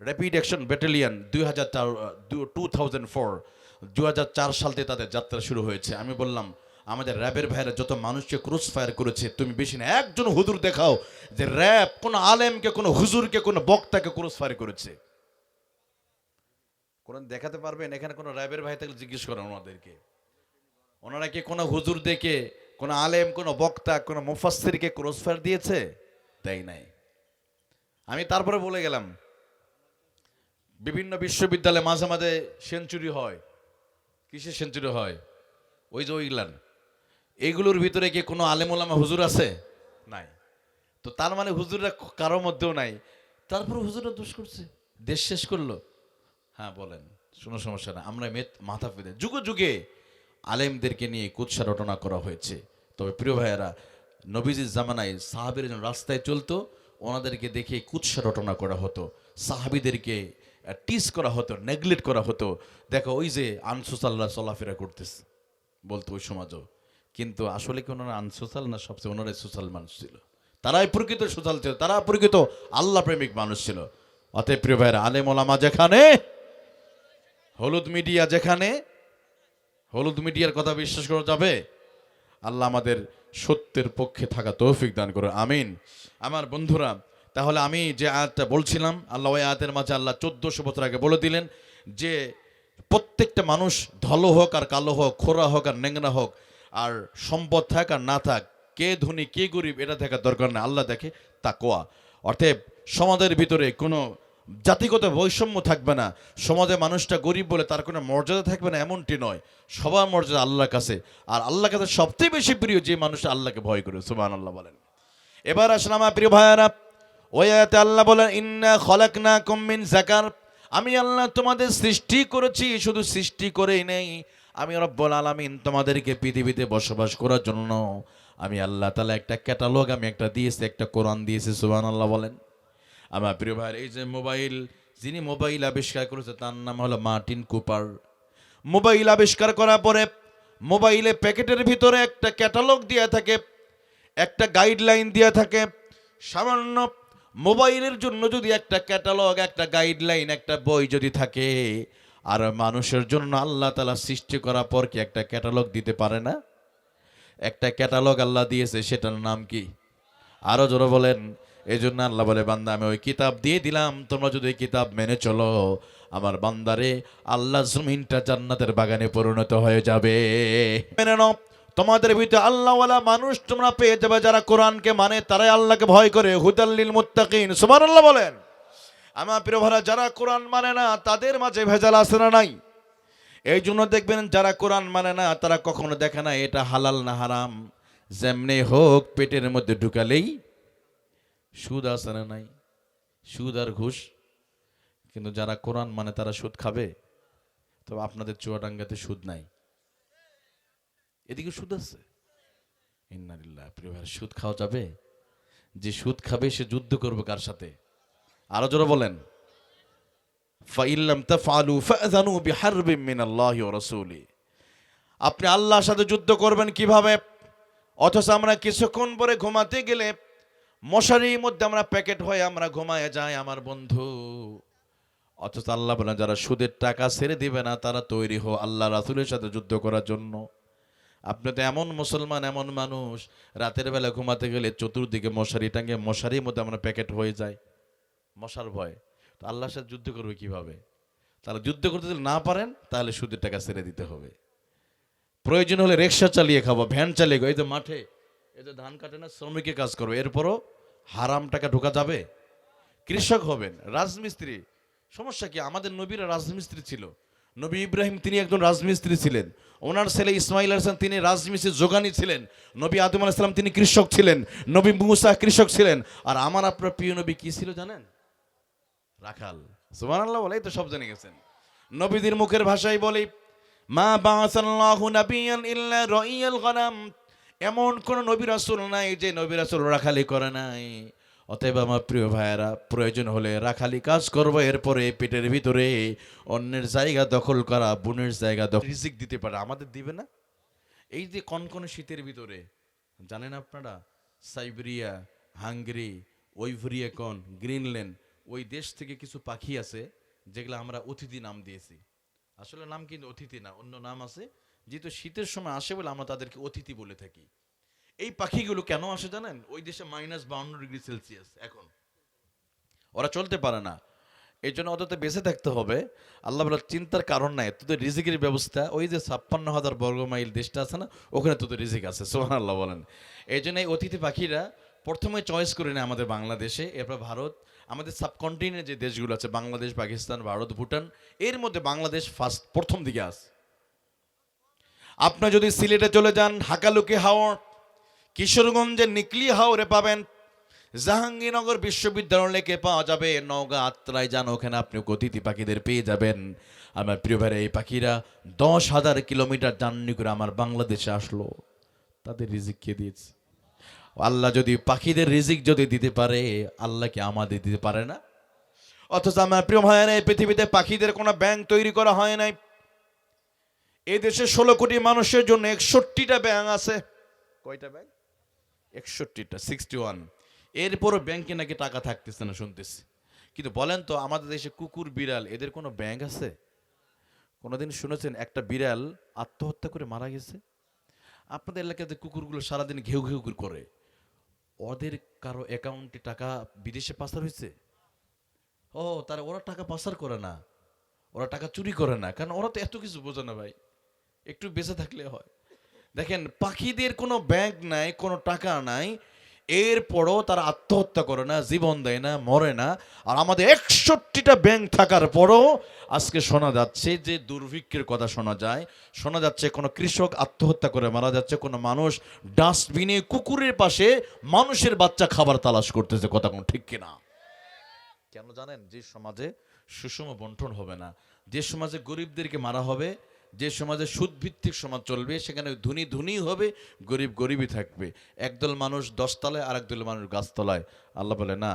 র্যাপিড অ্যাকশন ব্যাটালিয়ন 2004 সাল থেকে তাদের যাত্রা শুরু হয়েছে। আমি বললাম আমাদের র্যাবের ভাইরা যত মানুষকে ক্রস ফায়ার করেছে, তুমি বেশি না একজন হুজুর দেখাও যে র্যাব কোনো আলেমকে, কোনো হুজুরকে, কোনো বক্তাকে ক্রস ফায়ার করেছে। কোন দেখাতে পারবেন? এখানে কোনো র্যাবের ভাই থাকলে জিজ্ঞেস করেন ওনাদেরকে। ওনারা কি কোনো হুজুর দেখে, কোনো আলেম, কোনো বক্তা, কোনো মুফাসসিরকে ক্রস ফায়ার দিয়েছে? দেয় নাই। আমি তারপরে বলে গেলাম, বিভিন্ন বিশ্ববিদ্যালয়ে মাঝে মাঝে সেঞ্চুরি হয়। কিসের সেঞ্চুরি হয়? ওই যে ওইগুলান, এইগুলোর ভিতরে কি কোনো আলেম ওলামা হুজুর আছে? নাই। তো তার মানে হুজুররা কারোর মধ্যেও নাই, তারপরে হুজুররা দোষ করছে, দেশ শেষ করলো। হ্যাঁ বলেন, কোনো সমস্যা না, আমরা মাথা পেতে যুগে যুগে আলেমদেরকে নিয়ে কুৎসা রটনা করা হয়েছে। তবে প্রিয় ভাইয়েরা, নবীজির জামানায় সাহাবীর যখন রাস্তায় চলতো, ওনাদেরকে দেখে কুৎসা রটনা করা হতো, সাহাবীদেরকে টিস করা হতো, নেগলেক্ট করা হতো। দেখো ওই যে আনসোসাল্লাহ চলাফেরা করতেছে বলতো ওই সমাজও। কিন্তু আসলে কি ওনারা আনসোসাল না? সবচেয়ে ওনারাই সোশ্যাল মানুষ ছিল, তারাই প্রকৃত সোশ্যাল ছিল, তারা প্রকৃত আল্লাহ প্রেমিক মানুষ ছিল। অতএব প্রিয় ভাইয়েরা, আলেম ওলামা যেখানে, হলুদ মিডিয়া যেখানে, হলুদ মিডিয়ার কথা বিশ্বাস করা যাবে? আল্লাহ আমাদের সত্যের পক্ষে থাকা তৌফিক দান করে, আমিন। আমার বন্ধুরা, তাহলে আমি যে আয়াতটা বলছিলাম, আল্লাহ ওই আয়াতের মাঝে আল্লাহ 1400 বছর আগে বলে দিলেন যে প্রত্যেকটা মানুষ ধলো হোক আর কালো হোক, খোরা হোক আর নেংরা হোক, আর সম্পদ থাক আর না থাক, কে ধনী কে গরিব এটা দেখার দরকার না, আল্লাহ দেখে তাকওয়া। অতএব সমাজের ভিতরে কোনো জাতিগত বৈষম্য থাকবে না, সমাজে মানুষটা গরিব বলে তার কোনো মর্যাদা থাকবে না এমনটি নয়, সবার মর্যাদা আল্লাহর কাছে। আর আল্লাহর কাছে সবচেয়ে বেশি প্রিয় যে মানুষটা আল্লাহকে ভয় করে, সুবহানাল্লাহ বলেন। এবার আসলে আমার প্রিয় ভাইয়ারা, ওই আয়াতে আল্লাহ বলেন, ইন্না খলাকনাকুম মিন যাকার, আমি আল্লাহ তোমাদের সৃষ্টি করেছি, শুধু সৃষ্টি করেই নেই, আমি রব্বুল আলামিন তোমাদেরকে পৃথিবীতে বসবাস করার জন্য আমি আল্লাহ তাআলা একটা ক্যাটালগ আমি একটা দিয়েছি, একটা কোরআন দিয়েছি, সুবহানাল্লাহ বলেন। আমার প্রিয় ভাই, এই যে মোবাইল, যিনি মোবাইল আবিষ্কার করেছে তার নাম হলো মার্টিন কুপার। মোবাইল আবিষ্কার করার পরে মোবাইলে প্যাকেটের ভিতরে একটা ক্যাটালগ দেওয়া থাকে, একটা গাইডলাইন দেওয়া থাকে। সামান্য মোবাইলের জন্য যদি একটা ক্যাটালগ, একটা গাইডলাইন, একটা বই যদি থাকে, আর মানুষের জন্য আল্লাহ তাআলা সৃষ্টি করার পর কি একটা ক্যাটালগ দিতে পারে না? একটা ক্যাটালগ আল্লাহ দিয়েছে, সেটার নাম কি? আরো জোরে বলেন। এই জন্য আল্লাহ বলে, বান্দা আমি ওই কিতাব দিয়ে দিলাম, তোমরা যদি ওই কিতাব মেনে চলো, আমার বান্দারে আল্লাহ জমিনটা জান্নাতের বাগানে পরিণত হয়ে যাবে। মেনে নাও, তোমাদের ভিতরে আল্লাহওয়ালা মানুষ তোমরা পেয়ে যাবে, যারা কোরআনকে মানে, তারাই আল্লাহকে ভয় করে। হুদাল্লিল মুত্তাকিন, সুবহানাল্লাহ বলেন। আমার প্রিয় ভাইরা, যারা কোরআন মানে না তাদের মাঝে ভেজাল আছে না নাই? এই জন্য দেখবেন যারা কোরআন মানে না তারা কখনো দেখে না এটা হালাল না হারাম, যেমনি হোক পেটের মধ্যে ঢুকালেই সুদ আছে না নাই? সুদ আর ঘুষ। কিন্তু যারা কোরআন মানে তারা সুদ খাবে? তো আপনাদের চুয়াডাঙ্গাতে সুদ নাই, এদিকে সুদ আছে। ইন্নালিল্লাহ। প্রিয় ভাই, সুদ খাওয়া যাবে? যে সুদ খাবে সে যুদ্ধ করবে কার সাথে? আরো জোরে বলেন। ফাইল্লাম তাফআলু ফাযানু বিহারবিম মিনাল্লাহি ওয়া রাসূলি। আপনি আল্লাহর সাথে যুদ্ধ করবেন কিভাবে? অথচ আমরা কিছুক্ষণ পরে ঘুমাতে গেলে মশারির মধ্যে আমরা প্যাকেট হয়ে আমরা ঘুমায় যাই আমার বন্ধু। অথচ আল্লাহ বলেন, যারা সুদের টাকা ছেড়ে দিবে না তারা তৈরি হো আল্লাহ রাসূলের সাথে যুদ্ধ করার জন্য। আপনি তো এমন মুসলমান, এমন মানুষ, রাতের বেলা ঘুমাতে গেলে চতুর্দিকে মশারি টাঙে, মশারির মধ্যে আমরা প্যাকেট হয়ে যাই মশার ভয়। তো আল্লাহর সাথে যুদ্ধ করবে কিভাবে? তাহলে যুদ্ধ করতে যদি না পারেন তাহলে সুদের টাকা ছেড়ে দিতে হবে। প্রয়োজন হলে রিক্সা চালিয়ে খাবো, ভ্যান চালিয়ে খাবো। এই যে মাঠে এই যে ধান কাটে না, শ্রমিকের কাজ করবে, এরপরও হারাম টাকা ঢোকা যাবে? কৃষক হবেন, রাজমিস্ত্রি, সমস্যা কি? আমাদের নবীরা রাজমিস্ত্রি ছিল। নবী ইব্রাহিম তিনি একজন রাজমিস্ত্রি ছিলেন, ওনার ছেলে ইসমাইল আলাইহিস সালাম তিনি রাজমিস্ত্রি যোগানী ছিলেন, নবী আদম আলাইহিস সালাম তিনি কৃষক ছিলেন, নবী মুসা কৃষক ছিলেন, আর আমার আপনার প্রিয় নবী কি ছিল জানেন? রাখাল। সুবহানাল্লাহ বলে, এই তো সব জেনে গেছেন। নবীদের মুখের ভাষায় বলি, মা বাআসাল্লাহু নাবিয়ান ইল্লা রাইয়াল গনাম, এমন কোন নবী রাসূল নাই যে নবী রাসূল রাখালি করে নাই। অতএব আমার প্রিয় ভাইয়েরা, প্রয়োজন হলে রাখালি কাজ করবো, এরপরে পেটের ভিতরে অন্যের জায়গা দখল করা, বোনের জায়গা দখল, রিজিক দিতে পারে, আমাদের দিবে না? এই যে কনকনে শীতের ভিতরে, জানেন আপনারা সাইবেরিয়া, হাঙ্গেরি, ওইভরিয়াকন, গ্রিনল্যান্ড, ওই দেশ থেকে কিছু পাখি আছে যেগুলো আমরা অতিথি নাম দিয়েছি। আসলে নাম কিন্তু অতিথি না, অন্য নাম আছে, যেহেতু শীতের সময় আসে বলে আমরা তাদেরকে অতিথি বলে থাকি। এই পাখিগুলো কেন আসে জানেন? ওই দেশে -52°C এখন, ওরা চলতে পারে না, এই জন্য ওদের বেঁচে থাকতে হবে। আল্লাহ বলে চিন্তার কারণ নাই, তোদের রিজিকের ব্যবস্থা ওই যে 56,000 বর্গ মাইল দেশটা আছে না, ওখানে তোদের রিজিক আছে। সুবহানাল্লাহ বলেন। এই জন্য এই অতিথি পাখিরা প্রথমে চয়েস করে নেয় আমাদের বাংলাদেশে, এরপর ভারত, আমাদের সাবকন্টিনেন্টে যে দেশগুলো আছে বাংলাদেশ, পাকিস্তান, ভারত, ভুটান, এর মধ্যে বাংলাদেশ ফার্স্ট, প্রথম দিকে আছে। আপনি যদি সিলেটে চলে যান, হাকালুকি হাওর, কিশোরগঞ্জের নিকলি হাওরে পাবেন, জাহাঙ্গীরনগর বিশ্ববিদ্যালয় লেকে পাওয়া যাবে, নওগাঁ আত্রায় যান, ওখানে আপনি অতিথি পাখিদের পেয়ে যাবেন। আমার প্রিয় ভাইরা, এই পাখিরা 10,000 কিলোমিটার জার্নি করে আমার বাংলাদেশে আসলো, তাদের রিজিক কে দিয়েছে? আল্লাহ যদি পাখিদের রিজিক যদি দিতে পারে, আল্লাহ কি আমাদের দিতে পারে না? অথচ আমার প্রিয় ভাইরা, এই পৃথিবীতে পাখিদের কোনো ব্যাংক তৈরি করা হয় নাই। এই দেশে 16 কোটি মানুষের জন্য 61টা ব্যাংক আছে। কয়টা ব্যাংক? 61টা, 61। এরপরও ব্যাংকে নাকি টাকা থাকতেছে না শুনতেছি। কিন্তু বলেন তো, আমাদের দেশে কুকুর, বিড়াল, এদের কোনো ব্যাংক আছে? কোনোদিন শুনেছেন একটা বিড়াল আত্মহত্যা করে মারা গেছে? আপনাদের এলাকাতে কুকুরগুলো সারাদিন ঘেউ ঘেউ করে, ওদের কারো অ্যাকাউন্টে টাকা বিদেশে পাচার হয়েছে? ওরা টাকা পাচার করে না, ওরা টাকা চুরি করে না, কারণ ওরা তো এত কিছু বোঝে না ভাই, একটু বেঁচে থাকলে হয়। দেখেন, পাখিদের কোনো ব্যাংক নাই, কোনো টাকা নাই, এরপরও তারা আত্মহত্যা করে না, জীবন দেয় না, মরে না। আর আমাদের 61টা ব্যাংক থাকার পরও আজকে শোনা যাচ্ছে যে দুর্ভিক্ষের কথা শোনা যাচ্ছে কোনো কৃষক আত্মহত্যা করে মারা যাচ্ছে, কোনো মানুষ ডাস্টবিনে কুকুরের পাশে মানুষের বাচ্চা খাবার তালাশ করতেছে। কথা কোন ঠিক কিনা? কেন জানেন? যে সমাজে সুষম বন্টন হবে না, যে সমাজে গরিবদেরকে মারা হবে, যে সমাজে সুদভিত্তিক সমাজ চলবে, সেখানে ধনী ধনী হবে, গরিব গরিবই থাকবে। একদল মানুষ 10 তলায় আর একদল মানুষ গাছতলায়। আল্লাহ বলে না,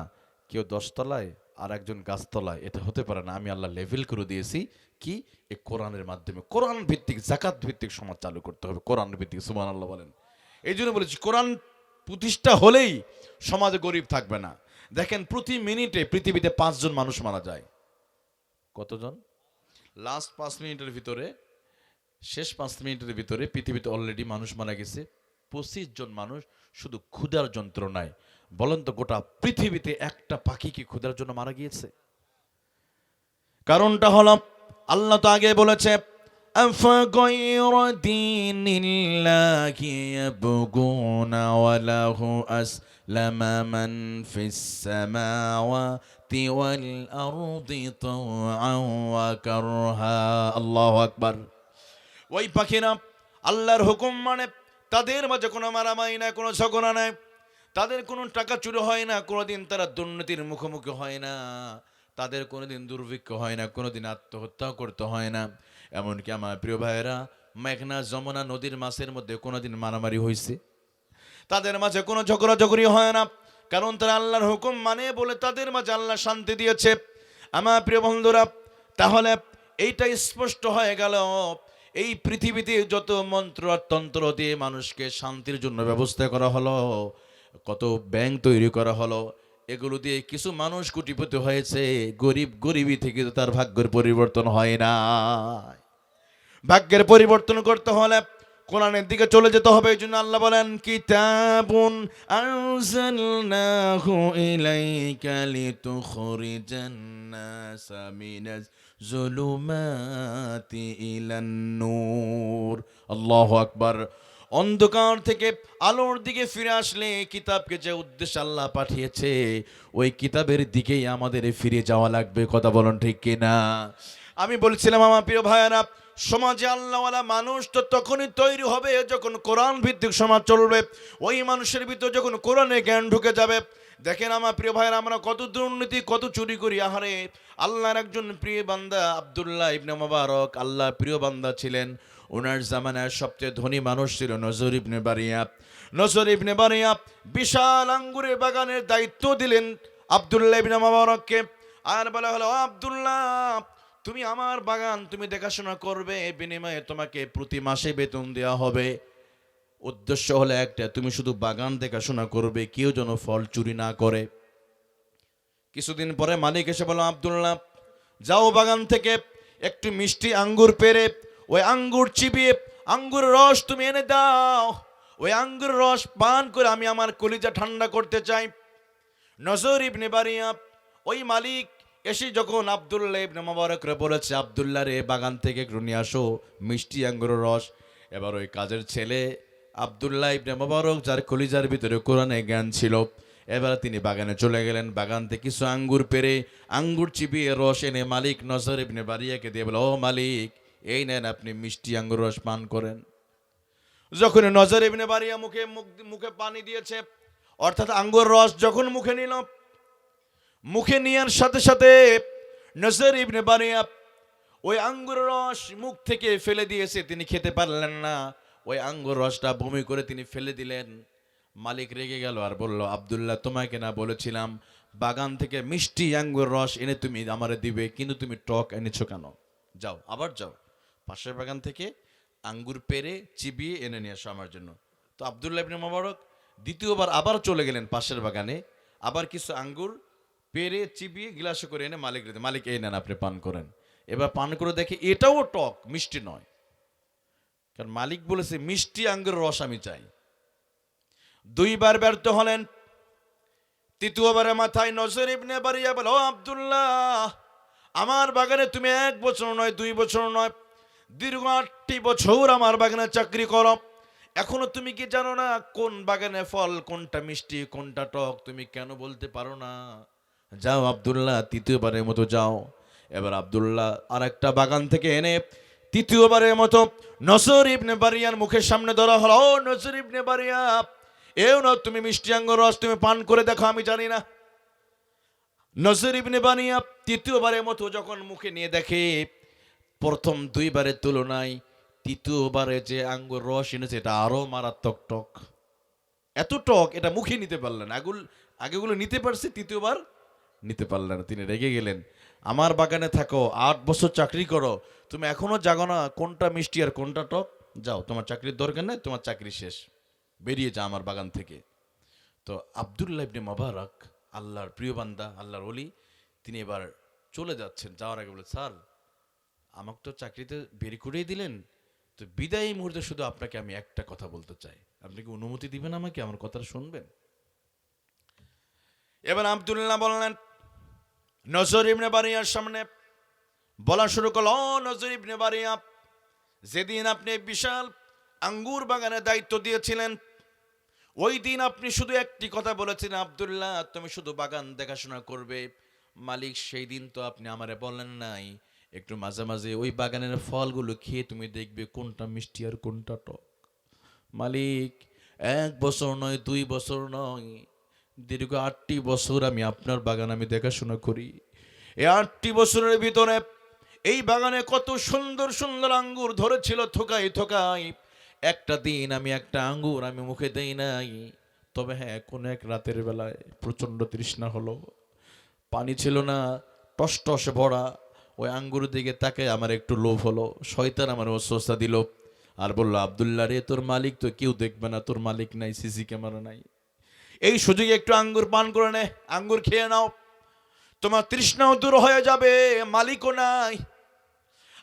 কেউ 10 তলায় আর একজন গাছতলায়, এটা হতে পারে না। আমি আল্লাহ লেভেল করে দিয়েছি কি? এই কোরআনের মাধ্যমে কোরআন ভিত্তিক, জাকাত ভিত্তিক সমাজ চালু করতে হবে, কোরআন ভিত্তিক। সুবহানাল্লাহ বলেন। এই জন্য বলেছি, কোরআন প্রতিষ্ঠা হলেই সমাজে গরিব থাকবে না। দেখেন, প্রতি মিনিটে পৃথিবীতে 5 জন মানুষ মারা যায়। কতজন? লাস্ট 5 মিনিটের ভিতরে, শেষ 5 মিনিটের ভিতরে পৃথিবীতে অলরেডি মানুষ মারা গেছে 25 জন মানুষ শুধু ক্ষুধার যন্ত্রণায়। বলেন তো, গোটা পৃথিবীতে একটা পাখি কি ক্ষুধার জন্য মারা গিয়েছে? কারণটা হলো, আল্লাহ তো আগে বলেছে, أفغير دين الله يبغون وله أسلم من في السماوات والأرض طوعا وكرها। الله أكبر। ওই পাখিরা আল্লাহর হুকুম মানে, তাদের মাঝে কোনো মারামারি নাই, কোনো ঝগড়া নাই, তাদের কোনো টাকা চুরি হয় না, কোনোদিন তারা দুর্নীতির মুখোমুখি হয় না, তাদের কোনোদিন দুর্ভিক্ষ হয় না, কোনোদিন আত্মহত্যাও করতে হয় না। এমনকি আমার প্রিয় ভাইয়েরা, মেঘনা যমুনা নদীর মাছের মধ্যে কোনোদিন মারামারি হয়েছে? তাদের মাঝে কোনো ঝগড়াঝগড়ি হয় না, কারণ তারা আল্লাহর হুকুম মানে বলে তাদের মাঝে আল্লাহ শান্তি দিয়েছে। আমার প্রিয় বন্ধুরা, তাহলে এইটা স্পষ্ট হয়ে গেল, এই পৃথিবীতে যত মন্ত্র আর তন্ত্র দিয়ে মানুষকে শান্তির জন্য ব্যবস্থা করা হলো, কত ব্যাংক তৈরি করা হলো, এগুলো দিয়ে কিছু মানুষ কোটিপতি হয়েছে, গরিব গরিবই থেকে তার ভাগ্যের পরিবর্তন হয় না। ভাগ্যের পরিবর্তন করতে হলে কোরআনের দিকে চলে যেতে হবে। এই জন্য আল্লাহ বলেন, কিতাবুন আনজালনাহু ইলাইকা লিতুখরিজান নাসা মিনাজ যুলুমাতি ইলান নূর। আল্লাহু আকবার। অন্ধকার থেকে আলোর দিকে ফিরে আসলে, কিতাবকে যে উদ্দেশ্যে আল্লাহ পাঠিয়েছে, ওই কিতাবের দিকেই আমাদের ফিরে যাওয়া লাগবে। কথা বলেন ঠিক কিনা? আমি বলছিলাম আমার প্রিয় ভাইয়েরা, সমাজে আল্লাহওয়ালা মানুষ তো তখনই তৈরি হবে যখন কোরআন ভিত্তিক সমাজ চলবে, ওই মানুষের ভিতর যখন কোরআনের জ্ঞান ঢুকে যাবে। দেখেন আমার প্রিয় ভাইয়েরা, আমরা কত দুর্নীতি, কত চুরি করি। আহারে, আল্লাহর একজন প্রিয় বান্দা আব্দুল্লাহ ইবনে মুবারক, আল্লাহর প্রিয় বান্দা ছিলেন। ওনার জামানার সবচেয়ে ধনী মানুষ ছিল নজর ইবনে বারিয়া। নজর ইবনে বারিয়া বিশাল আঙ্গুরের বাগানের দায়িত্ব দিলেন আব্দুল্লাহ ইবনে মুবারককে। আর বলা হলো, আব্দুল্লাহ, তুমি আমার বাগান তুমি দেখাশোনা করবে, বিনিময়ে তোমাকে প্রতি মাসে বেতন দেওয়া হবে। উদ্দেশ্য হলো একটা, তুমি শুধু বাগান দেখাশোনা করবে, কেউ যেন ফল চুরি না করে। কিছুদিন পরে মালিক এসে বলল, আব্দুল্লাহ, যাও বাগান থেকে একটু মিষ্টি আঙ্গুর পেড়ে ওই আঙ্গুর চিবিয়ে আঙ্গুর রস তুমি এনে দাও, ওই আঙ্গুর রস পান করে আমি আমার কলিজা ঠান্ডা করতে চাই। নজর ইবনে বারিয়া ওই মালিক এসে যখন আব্দুল্লাহ ইবনে মুবারকরে বলেছে, আব্দুল্লাহ রে বাগান থেকে একটু নিয়ে আসো মিষ্টি আঙ্গুরের রস। এবার ওই কাজের ছেলে আব্দুল্লাহ ইবনে মুবারক, যার কলিজার ভিতরে কোরআনে জ্ঞান ছিল, এবার তিনি বাগানে চলে গেলেন। বাগান থেকে কিছু আঙ্গুর পেরে আঙ্গুর চিবিয়ে রস এনে মালিক নজর ইবনে বারিয়াকে দিয়ে বলে, ও মালিক, এই নেন আপনি মিষ্টি আঙ্গুর রস পান করেন। যখন নজর ইবনে বারিয়া মুখে পানি দিয়েছে, অর্থাৎ আঙ্গুর রস যখন মুখে নিল, মুখে নেওয়ার সাথে সাথে নজর ইবনে বারিয়া ওই আঙ্গুর রস মুখ থেকে ফেলে দিয়েছে, তিনি খেতে পারলেন না। ওই আঙ্গুর রসটা বমি করে তিনি ফেলে দিলেন। মালিক রেগে গেল আর বলল, আব্দুল্লাহ, তোমাকে না বলেছিলাম বাগান থেকে মিষ্টি আঙ্গুর রস এনে তুমি আমারে দিবে, কিন্তু তুমি টক এনেছো কেন? যাও, আবার যাও, পাশের বাগান থেকে আঙ্গুর পেরে চিবিয়ে এনে নিয়ে আসো আমার জন্য। তো আব্দুল্লাহ ইবনে মুবারক দ্বিতীয়বার আবার চলে গেলেন পাশের বাগানে, আবার কিছু আঙ্গুর পেরে চিবিয়ে গিলাসে করে এনে মালিক রেখে, মালিক এই নেন আপনি পান করেন। এবার পান করে দেখে এটাও টক, মিষ্টি নয়। কারণ মালিক বলেছে মিষ্টি আঙ্গুর রস আমি চাই। দুইবার ব্যর্থ হলেন। তৃতীয়বারে মাথায় নজর ইবনে বারিয়া বলে, ও আব্দুল্লাহ, আমার বাগানে তুমি 1 বছর নয় 2 বছর নয়, দীর্ঘ 8টি বছর আমার বাগানে চাকরি করো, এখনো তুমি কি জানো না কোন বাগানে ফল কোনটা মিষ্টি কোনটা টক? তুমি কেন বলতে পারো না? যাও আব্দুল্লাহ, তৃতীয়বারের মতো যাও। এবার আব্দুল্লাহ আর একটা বাগান থেকে এনে তৃতীয়বারের মতো নজর ইবনে বারিয়ার মুখের সামনে ধরা হলো, ও নজর ইবনে বারিয়া, এও না তুমি মিষ্টি আঙ্গুর রস তুমি পান করে দেখো, আমি জানি না। নজর ইবনে বারিয়া তৃতীয়বারের মতো যখন মুখে নিয়ে দেখে, প্রথম 2 বারের তুলনায় তৃতীয়বারে যে আঙ্গুর রস এনেছে এটা আরো মারাত্মক টক। এত টক এটা মুখে নিতে পারলেন, আগেগুলো নিতে পারছে, তৃতীয়বার নিতে পারলেন না। তিনি রেগে গেলেন, আমার বাগানে থাকো, 8 বছর চাকরি করো, তুমি এখনো জাগো না কোনটা মিষ্টি আর কোনটা টক? যাও, তোমার চাকরির দরকার নেই, তোমার চাকরি শেষ, বেরিয়ে যা আমার বাগান থেকে। তো আব্দুল্লাহ ইবনে মুবারক, আল্লাহর প্রিয় বান্দা, আল্লাহর ওলি, তিনি এবার চলে যাচ্ছেন। যাওয়ার আগে বলে, স্যার আমাকে তো চাকরিতে বের করেই দিলেন, তো বিদায়ী মুহূর্তে শুধু আপনাকে আমি একটা কথা বলতে চাই, আপনি কি অনুমতি দিবেন আমাকে, আমার কথাটা শুনবেন? এবার আব্দুল্লাহ বললেন, নজর ইবনে বারিয়ার সামনে বলা শুরু করল, ও নজর ইবনে বারিয়া, যেদিন আপনি বিশাল আঙ্গুর বাগানের দায়িত্ব দিয়েছিলেন, ওই দিন আপনি শুধু একটি কথা বলেছিলেন, আব্দুল্লাহ তুমি শুধু বাগান দেখাশোনা করবে। মালিক সেই দিন তো আপনি আমারে বলেন নাই একটু মাঝে মাঝে ওই বাগানের ফলগুলো খেয়ে তুমি দেখবে কোনটা মিষ্টি আর কোনটা টক? মালিক 1 বছর নয় 2 বছর নয়, দীর্ঘ 8টি বছর আমি আপনার বাগান আমি দেখাশোনা করি। এই 8টি বছরের ভিতরে এই বাগানে কত সুন্দর সুন্দর আঙ্গুর ধরেছিল থোকায় থোকায়, একটা দিন আমি একটা আঙ্গুর আমি মুখে দেই নাই। তবে হ্যাঁ, কোন এক রাতের বেলায় প্রচন্ড তৃষ্ণা হলো, পানি ছিল না, টসটসে ভরা, ওই আঙ্গুর দিকে তাকে আমার একটু লোভ হলো, শয়তান আমার ওসওয়াসা দিল আর বলল, আব্দুল্লাহ রে, তোর মালিক তো কেউ দেখবে না, তোর মালিক নাই, সিসি ক্যামেরা নাই, এই সুযোগে একটু আঙ্গুর পান করে নে, আঙ্গুর খেয়ে নাও, তোমার তৃষ্ণাও দূর হয়ে যাবে, মালিকও নাই।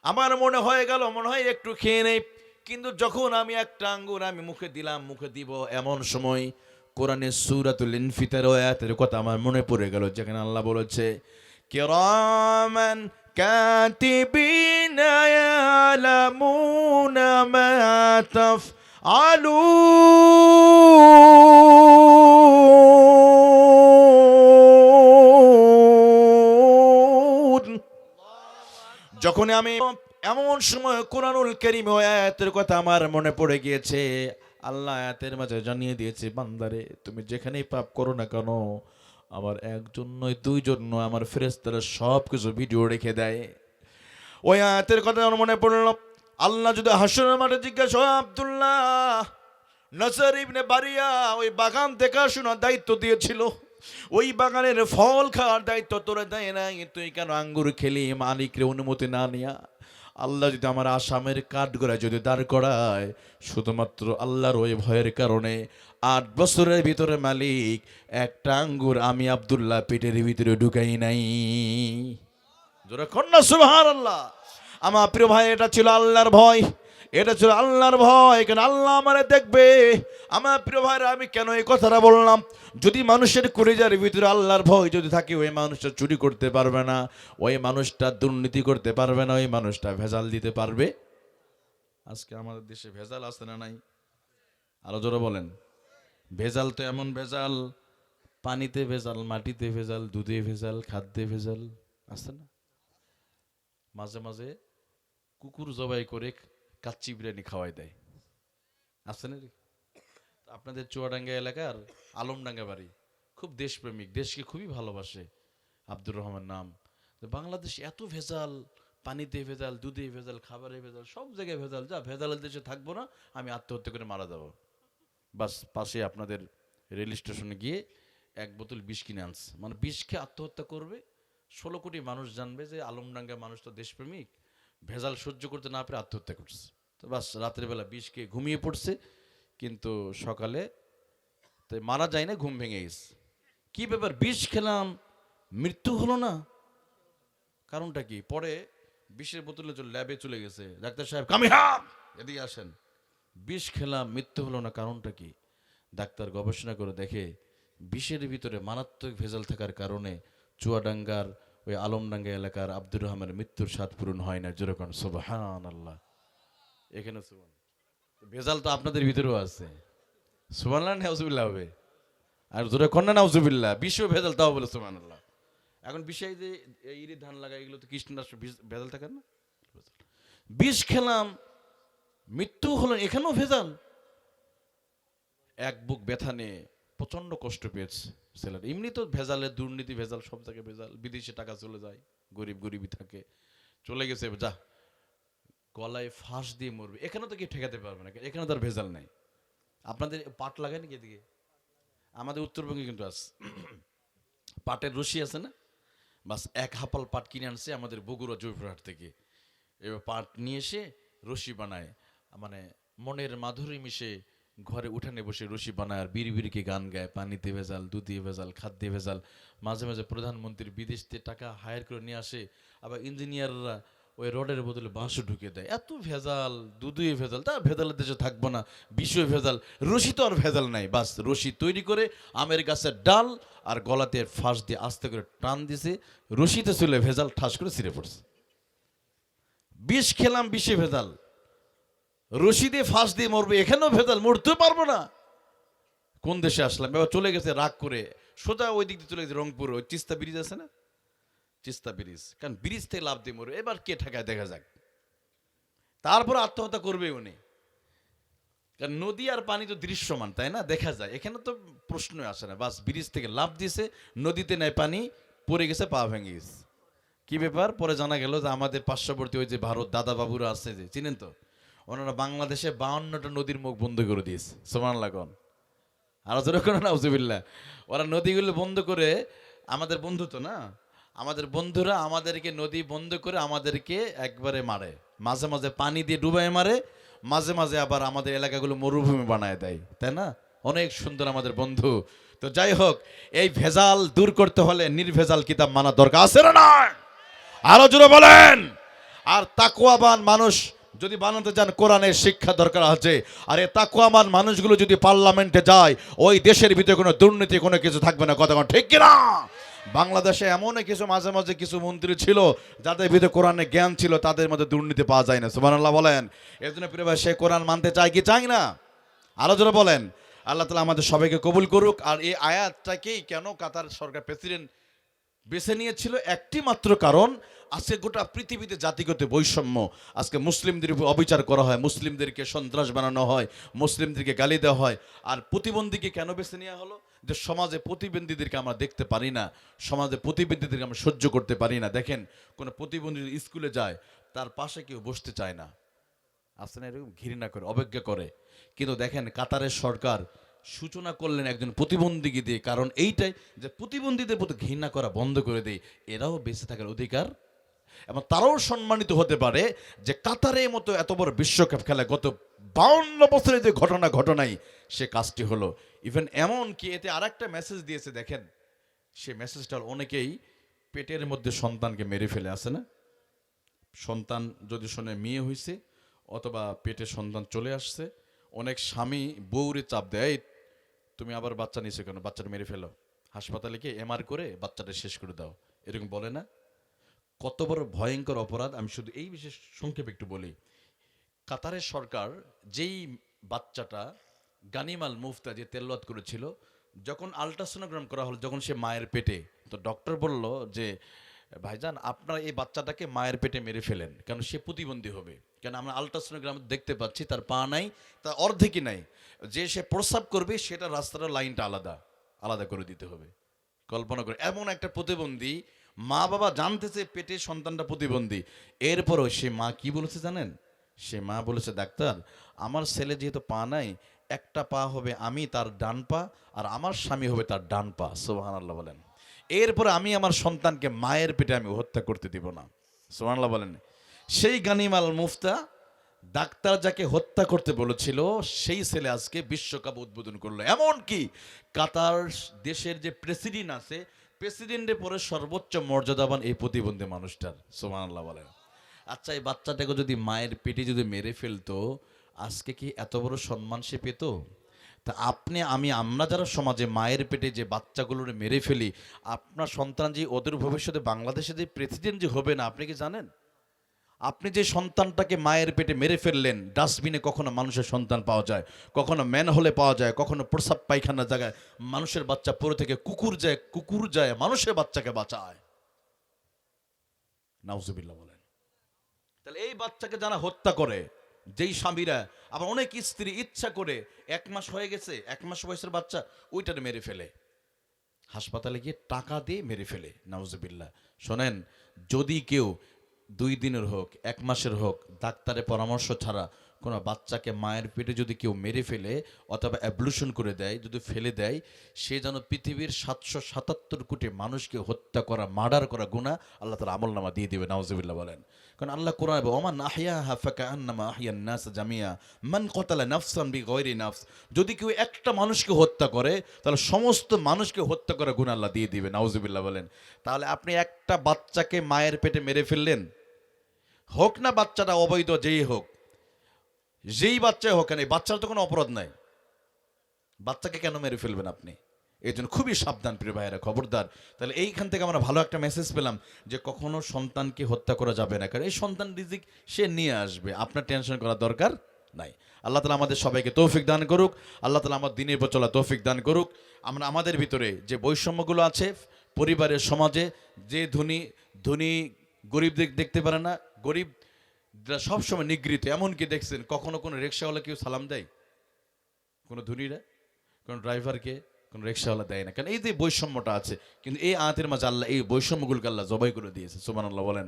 আমার মনে হয়ে গেল মনে হয় একটু খেয়ে নেই, কিন্তু যখন আমি একটা আঙ্গুর আমি মুখে দিলাম, মুখে দিব এমন সময় কোরআনের সূরাতুল ইনফিতার আয়াতের কথা আমার মনে পড়ে গেল, যেখানে আল্লাহ বলেছে, কিরামান কাতিবিনা ইয়ালামুনা মা তাফআলুন। যখন আমি এমন সময় কোরআনুল কারীম আয়াতের কথা আমার মনে পড়ে গিয়েছে, আল্লাহ আয়াতের মাঝে জানিয়ে দিয়েছে, বান্দারে তুমি যেখানেই পাপ করো না কেন, আমার 1 জন নয় 2 জন নয়, আমার ফেরেশতারা সব কিছু ভিডিও রেখে দেয়। ওই আয়াতের কথা আমার মনে পড়লো, আল্লাহ যদি হাসরের মাঠে জিজ্ঞাসা হয়, আব্দুল্লাহ, নজর ইবনে বারিয়া ওই বাগান দেখাশোনার দায়িত্ব দিয়েছিল, ওই বাগানের ফল খাওয়ার দায়িত্ব তোরে দেয় নাই, তুই কেন আঙ্গুর খেলি মালিকের অনুমতি না নিয়া? আল্লাহ যদি আমার আসামের কাঠগড়ায় যদি দাঁড় করায়, শুধুমাত্র আল্লাহর ওই ভয়ের কারণে 8 বছরের ভিতরে মালিক একটা আঙ্গুর আমি আব্দুল্লাহ পেটের ভিতরে ঢুকাই নাই। জোরে কন্যা সুবহানাল্লাহ। আমার প্রিয় ভাই, এটা ছিল আল্লাহর ভয়, এটা ছিল আল্লাহর ভয়, কেন আল্লাহ আমারে দেখবে। আমার প্রিয় ভাইরা, আমি কেন এই কথাটা বললাম? যদি মানুষের কলিজার ভিতরে আল্লাহর ভয় যদি থাকে, ওই মানুষটা চুরি করতে পারবে না, ওই মানুষটা দুর্নীতি করতে পারবে না, ওই মানুষটা ভেজাল দিতে পারবে। আজকে আমাদের দেশে ভেজাল আছে না নাই? আরো জোরে বলেন। ভেজাল তো এমন ভেজাল, পানিতে ভেজাল, মাটিতে ভেজাল, দুধে ভেজাল, খাদ্যে ভেজাল, আছে না? মাঝে মাঝে কুকুর জবাই করে কাচ্চি বিরিয়ানি খাওয়াই দেয়, আছে না রে? আপনাদের চুয়াডাঙ্গা এলাকার আলমডাঙ্গা বাড়ি, খুব দেশপ্রেমিক, দেশকে খুবই ভালোবাসে, আব্দুর রহমান নাম। তো বাংলাদেশ এত ভেজাল, পানিতে ভেজাল, দুধে ভেজাল, খাবারে ভেজাল, সব জায়গায় ভেজাল। যা ভেজালের দেশে থাকবো না, আমি আত্মহত্যা করে মারা যাবো। বাস পাশে আপনাদের রেল স্টেশনে গিয়ে এক বোতল বিষ কিনে আনছে, মানে বিষ খেয়ে আত্মহত্যা করবে। 16 কোটি মানুষ জানবে যে আলমডাঙ্গা মানুষ তো দেশপ্রেমিক, ভেজাল সহ্য করতে না পেরে আত্মহত্যা করছে। তো বাস রাতের বেলা বিষ খেয়ে ঘুমিয়ে পড়ছে, কিন্তু সকালে তো মারা যায় না, ঘুম ভেঙে গেছে। কি ব্যাপার, বিষ খেলাম মৃত্যু হলো না, কারণটা কি? পরে বিষের বোতলে ল্যাবে চলে গেছে, ডাক্তার সাহেব কামিহাব এদিকে আসেন, বিষ খেলাম মৃত্যু হলো না, কারণটা কি? ডাক্তার গবেষণা করে দেখে বিষের ভিতরে মারাত্মক ভেজাল থাকার কারণে চুয়াডাঙ্গার ওই আলমডাঙ্গা এলাকার আব্দুর রহমানের মৃত্যুর স্বাদ পূরণ হয় না। যেরকম সুবহানাল্লাহ, এখানে সুবহান, ভেজাল তো আপনাদের ভিতরেও আছে। সুবহানাল্লাহ নাউজুবিল্লাহ হবে, আর জোরে কন্যা নাউজুবিল্লাহ, বিষও ভেজাল, তাও বলে সুবহানাল্লাহ। এখন বিষয় যে ইরি ধান লাগায়, এগুলো তো কীটনাশক ভেজাল থাকে না? বিষ খেলাম মৃত্যু হলো, এখানেও ভেজাল। এক বুক ব্যথা নিয়ে প্রচন্ড কষ্ট পেয়েছে ছেলেরা। এমনি তো ভেজালের দুর্নীতি, ভেজাল সব জায়গায় ভেজাল, বিদেশে টাকা চলে যায়, গরিব গরিবই থাকে, চলে গেছে, যা গলায় ফাঁস দিয়ে মরবে, এখানে তো কেউ ঠেকাতে পারবে না, এখানে তো আর ভেজাল নাই। আপনাদের পাট লাগায় নাকি এদিকে? আমাদের উত্তরবঙ্গে কিন্তু আছে, পাটের রশি আছে না, বাস এক হাপাল পাট কিনে আনছে আমাদের বগুড়া জয়পুরহাট থেকে। এবার পাট নিয়ে এসে রশি বানায়, মানে মনের মাধুরী মিশে ঘরে উঠানে বসে রশি বানায়, আর বিড়বিড়কে গান গায়, পানিতে ভেজাল, দুধে ভেজাল, খাদ্যে ভেজাল। মাঝে মাঝে প্রধানমন্ত্রী বিদেশ থেকে টাকা হায়ার করে নিয়ে আসে, আবার ইঞ্জিনিয়াররা ওই রডের বদলে বাঁশও ঢুকে দেয়। এত ভেজাল, দুধে ভেজাল, তা ভেজালের দেশে থাকবো না, বিষয় ভেজাল। রশি তো আর ভেজাল নাই, বাস রশি তৈরি করে আমের গাছের ডাল আর গলাতে ফাঁস দিয়ে আস্তে করে টান দিছে, রশিতে চলে ভেজাল ঠাস করে ছিঁড়ে পড়ছে। বিষ খেলাম, বিষে ভেজাল, রশি দিয়ে ফাঁস দিয়ে মরবে, এখানেও ভেজাল, মরতে পারবো না। কোন দেশে আসলাম? এবার চলে গেছে রাগ করে, সোজা ওই দিক দিয়ে চলে গেছে রংপুর, ওই তিস্তা ব্রিজ আছে না, তিস্তা ব্রিজ, কারণ ব্রিজ থেকে লাভ দিয়ে মরবে। এবার কে ঠেকায় দেখা যাক, তারপর আত্মহত্যা করবে উনি, কারণ নদী আর পানি তো দৃশ্যমান, তাই না, দেখা যায়, এখানে তো প্রশ্নই আসে না। বাস ব্রিজ থেকে লাভ দিছে, নদীতে নেয় পানি, পড়ে গেছে, পা ভেঙে গেছে। কি ব্যাপার? পরে জানা গেল যে আমাদের পার্শ্ববর্তী ওই যে ভারত দাদা বাবুরা আছে, যে চিনেন তো, ওনারা বাংলাদেশে 52টা নদীর মুখ বন্ধ করে দিয়েছে। সুবহানাল্লাহ কোন, আর যেরকম নাউজুবিল্লাহ, ওরা নদীগুলো বন্ধ করে, আমাদের বন্ধু তো না, আমাদের বন্ধুরা আমাদেরকে নদী বন্ধ করে আমাদেরকে একবারে মারে, মাঝে মাঝে পানি দিয়ে ডুবাই মারে, মাঝে মাঝে আবার আমাদের এলাকাগুলো মরুভূমি বানায় দেয়, তাই না? অনেক সুন্দর আমাদের বন্ধু। তো যাই হোক, এই ভেজাল দূর করতে হলে নির্ভেজাল কিতাব মানা দরকার আছে না? আরো জোরে বলেন। আর তাকওয়াবান মানুষ যদি বানাতে চান, কোরআনের শিক্ষা দরকার আছে। আর এই তাকওয়াবান মানুষগুলো যদি পার্লামেন্টে যায়, ওই দেশের ভিতরে কোনো দুর্নীতি, কোনো কিছু থাকবে না। কথা ঠিক কিনা? বাংলাদেশে এমন কিছু মাঝে মাঝে কিছু মন্ত্রী ছিল যাদের ভিতরে কোরআনের জ্ঞান ছিল, তাদের মধ্যে দুর্নীতি পাওয়া যায় না। সুবহানাল্লাহ বলেন। এর জন্য প্রিয় ভাই, সে কোরআন মানতে চায় কি চাই না? আরো জোরে বলেন। আল্লাহ তাআলা আমাদের সবাইকে কবুল করুক। আর এই আয়াতটাকেই কেন কাতার সরকার প্রেসিডেন্ট বেছে নিয়েছিল, একটি মাত্র কারণ, আজকে গোটা পৃথিবীতে জাতিগত বৈষম্য, আজকে মুসলিমদের উপর অবিচার করা হয়, মুসলিমদেরকে সন্ত্রাস বানানো হয়, মুসলিমদেরকে গালি দেওয়া হয়। আর প্রতিবন্ধীকে কেন বেছে নেওয়া হলো? যে সমাজে প্রতিবন্ধীদেরকে আমরা দেখতে পারি না, সমাজে প্রতিবন্ধীদেরকে আমরা সহ্য করতে পারি না। দেখেন, কোনো প্রতিবন্ধী স্কুলে যায়, তার পাশে কেউ বসতে চায় না, আসে না, এরকম ঘৃণা করে, অবজ্ঞা করে। কিন্তু দেখেন, কাতারের সরকার সূচনা করলেন একজন প্রতিবন্ধীকে দিয়ে, কারণ এইটাই যে প্রতিবন্ধীদের প্রতি ঘৃণা করা বন্ধ করে দেয়, এরাও বেঁচে থাকার অধিকার এবং তারাও সম্মানিত হতে পারে। যে কাতারের মতো এত বড় বিশ্বকাপ খেলা গত 52 বছরে যে ঘটনাই সে কাজটি হলো। ইভেন এমন কি এতে আরেকটা মেসেজ দিয়েছে, দেখেন সে মেসেজটা, অনেকেই পেটের মধ্যে সন্তানকে মেরে ফেলে, আসে না, সন্তান যদি শোনে মেয়ে হয়েছে, অথবা পেটে সন্তান চলে আসছে, অনেক স্বামী বউরে চাপ দেয়, "এই, তুমি আবার বাচ্চা নিয়েছো কেন, বাচ্চাটা মেরে ফেলো, হাসপাতালে গিয়ে এমআর করে বাচ্চাটা শেষ করে দাও", এরকম বলে না? কত বড় ভয়ঙ্কর অপরাধ! আমি শুধু এই বিশেষ সংক্ষেপে একটু বলি। কাতারের সরকার যেই বাচ্চাটা গানিমাল মুফতা যে তেলাওয়াত করেছিল, যখন আল্ট্রাসোনোগ্রাম করা হলো, যখন সে মায়ের পেটে, তো ডক্টর বলল যে, ভাইজান আপনারা এই বাচ্চাটাকে মায়ের পেটে মেরে ফেলেন, কারণ সে প্রতিবন্ধী হবে। কেন আমরা আল্ট্রাসোনোগ্রাম দেখতে পাচ্ছি তার পা নাই, তার অর্ধেকই নাই, যে সে প্রস্রাব করবে সেটা রাস্তার লাইনটা আলাদা আলাদা করে দিতে হবে। কল্পনা করে এমন একটা প্রতিবন্ধী, মা বাবা জানতেছে পেটে সন্তানটা প্রতিবন্ধী, এরপরও সে মা কি বলেছে জানেন? সে মা বলেছে, ডাক্তার আমার ছেলে যেহেতু পা নাই, একটা পা হবে আমি তার ডান পা, আর আমার স্বামী হবে তার ডান পা। সুবহানাল্লাহ বলেন। এরপরে আমি আমার সন্তানকে মায়ের পেটে আমি হত্যা করতে দিব না। সুবহানাল্লাহ বলেন। সেই গানিমাল মুফতা ডাক্তার যাকে হত্যা করতে বলেছিল, সেই ছেলে আজকে বিশ্বকাপ উদ্বোধন করলো। এমনকি কাতার দেশের যে প্রেসিডেন্ট আছে, প্রেসিডেন্টের পরে সর্বোচ্চ মর্যাদাবান এই প্রতিবন্ধী মানুষটার। সুবহানাল্লাহ বলেন। আচ্ছা, এই বাচ্চাটাকে যদি মায়ের পেটে যদি মেরে ফেলতো, আজকে কি এত বড় সম্মান সে পেত? তা আপনি আমি আমরা যারা সমাজে মায়ের পেটে যে বাচ্চাগুলোর মেরে ফেলি, আপনার সন্তান যে ওদের ভবিষ্যতে বাংলাদেশে যে প্রেসিডেন্ট যে হবে না, আপনি কি জানেন? আপনি যে সন্তানটাকে মায়ের পেটে মেরে ফেললেন, ডাস্টবিনে কখনো মানুষের সন্তান পাওয়া যায়, কখনো ম্যানহোলে পাওয়া যায়, কখনো প্রস্রাব পায়খানা জায়গায় মানুষের বাচ্চা পড়ে থেকে কুকুর যায় মানুষের বাচ্চাকে বাঁচায়। নাউজুবিল্লাহ বলেন। তাহলে এই বাচ্চাকে যারা হত্যা করে, যেই স্বামীরা, আবার অনেক স্ত্রী ইচ্ছা করে 1 মাস হয়ে গেছে, 1 মাস বয়সের বাচ্চা, ওইটারে মেরে ফেলে, হাসপাতালে গিয়ে টাকা দিয়ে মেরে ফেলে। নাউজুবিল্লাহ। শোনেন, যদি কেউ 2 দিনের হোক 1 মাসের হোক ডাক্তারের পরামর্শ ছাড়া কোনো বাচ্চাকে মায়ের পেটে যদি কেউ মেরে ফেলে অথবা অ্যাবলুশন করে দেয়, যদি ফেলে দেয়, সে যেন পৃথিবীর 777 কোটি মানুষকে হত্যা করা, মার্ডার করা গুনাহ আল্লাহ তাআলা আমলনামা দিয়ে দিবে। নাউজুবিল্লাহ বলেন। কারণ আল্লাহ কোরআনে বলে, ওমান আহইয়াহা ফাকান্নামা আহইয়ান নাস জামিয়া মান কতালা নাফসান বিগয়রি নাফস। যদি কেউ একটা মানুষকে হত্যা করে, তাহলে সমস্ত মানুষকে হত্যা করা গুনাহ আল্লাহ দিয়ে দিবে। নাউজুবিল্লাহ বলেন। তাহলে আপনি একটা বাচ্চাকে মায়ের পেটে মেরে ফেললেন, হোক না বাচ্চাটা অবৈধ, যেই হোক, যেই বাচ্চাই হোক কেন, এই বাচ্চার তো কোনো অপরাধ নাই, বাচ্চাকে কেন মেরে ফেলবেন আপনি? এই জন্য খুবই সাবধান প্রিয় ভাইয়েরা, খবরদার। তাহলে এইখান থেকে আমরা ভালো একটা মেসেজ পেলাম যে কখনো সন্তানকে হত্যা করা যাবে না, কারণ এই সন্তান রিজিক সে নিয়ে আসবে, আপনার টেনশন করার দরকার নাই। আল্লাহ তাআলা আমাদের সবাইকে তৌফিক দান করুক, আল্লাহ তাআলা আমার দিনের উপর চলা তৌফিক দান করুক। আমরা আমাদের ভিতরে যে বৈষম্যগুলো আছে পরিবারের, সমাজে, যে ধনী ধনী গরিব দেখতে পারে না, গরিব সবসময় নিগৃহীত। এমনকি দেখছেন কখনো কোনো রিক্সাওয়ালা কেউ সালাম দেয়? কোনো ধনীরা, কোনো ড্রাইভারকে, কোনো রিক্সাওয়ালা দেয় না, কারণ এই যে বৈষম্যটা আছে। কিন্তু এই আয়াতের মাঝে আল্লাহ এই বৈষম্যগুলোকে আল্লাহ জবাই করে দিয়েছে। সুবহানাল্লাহ বলেন।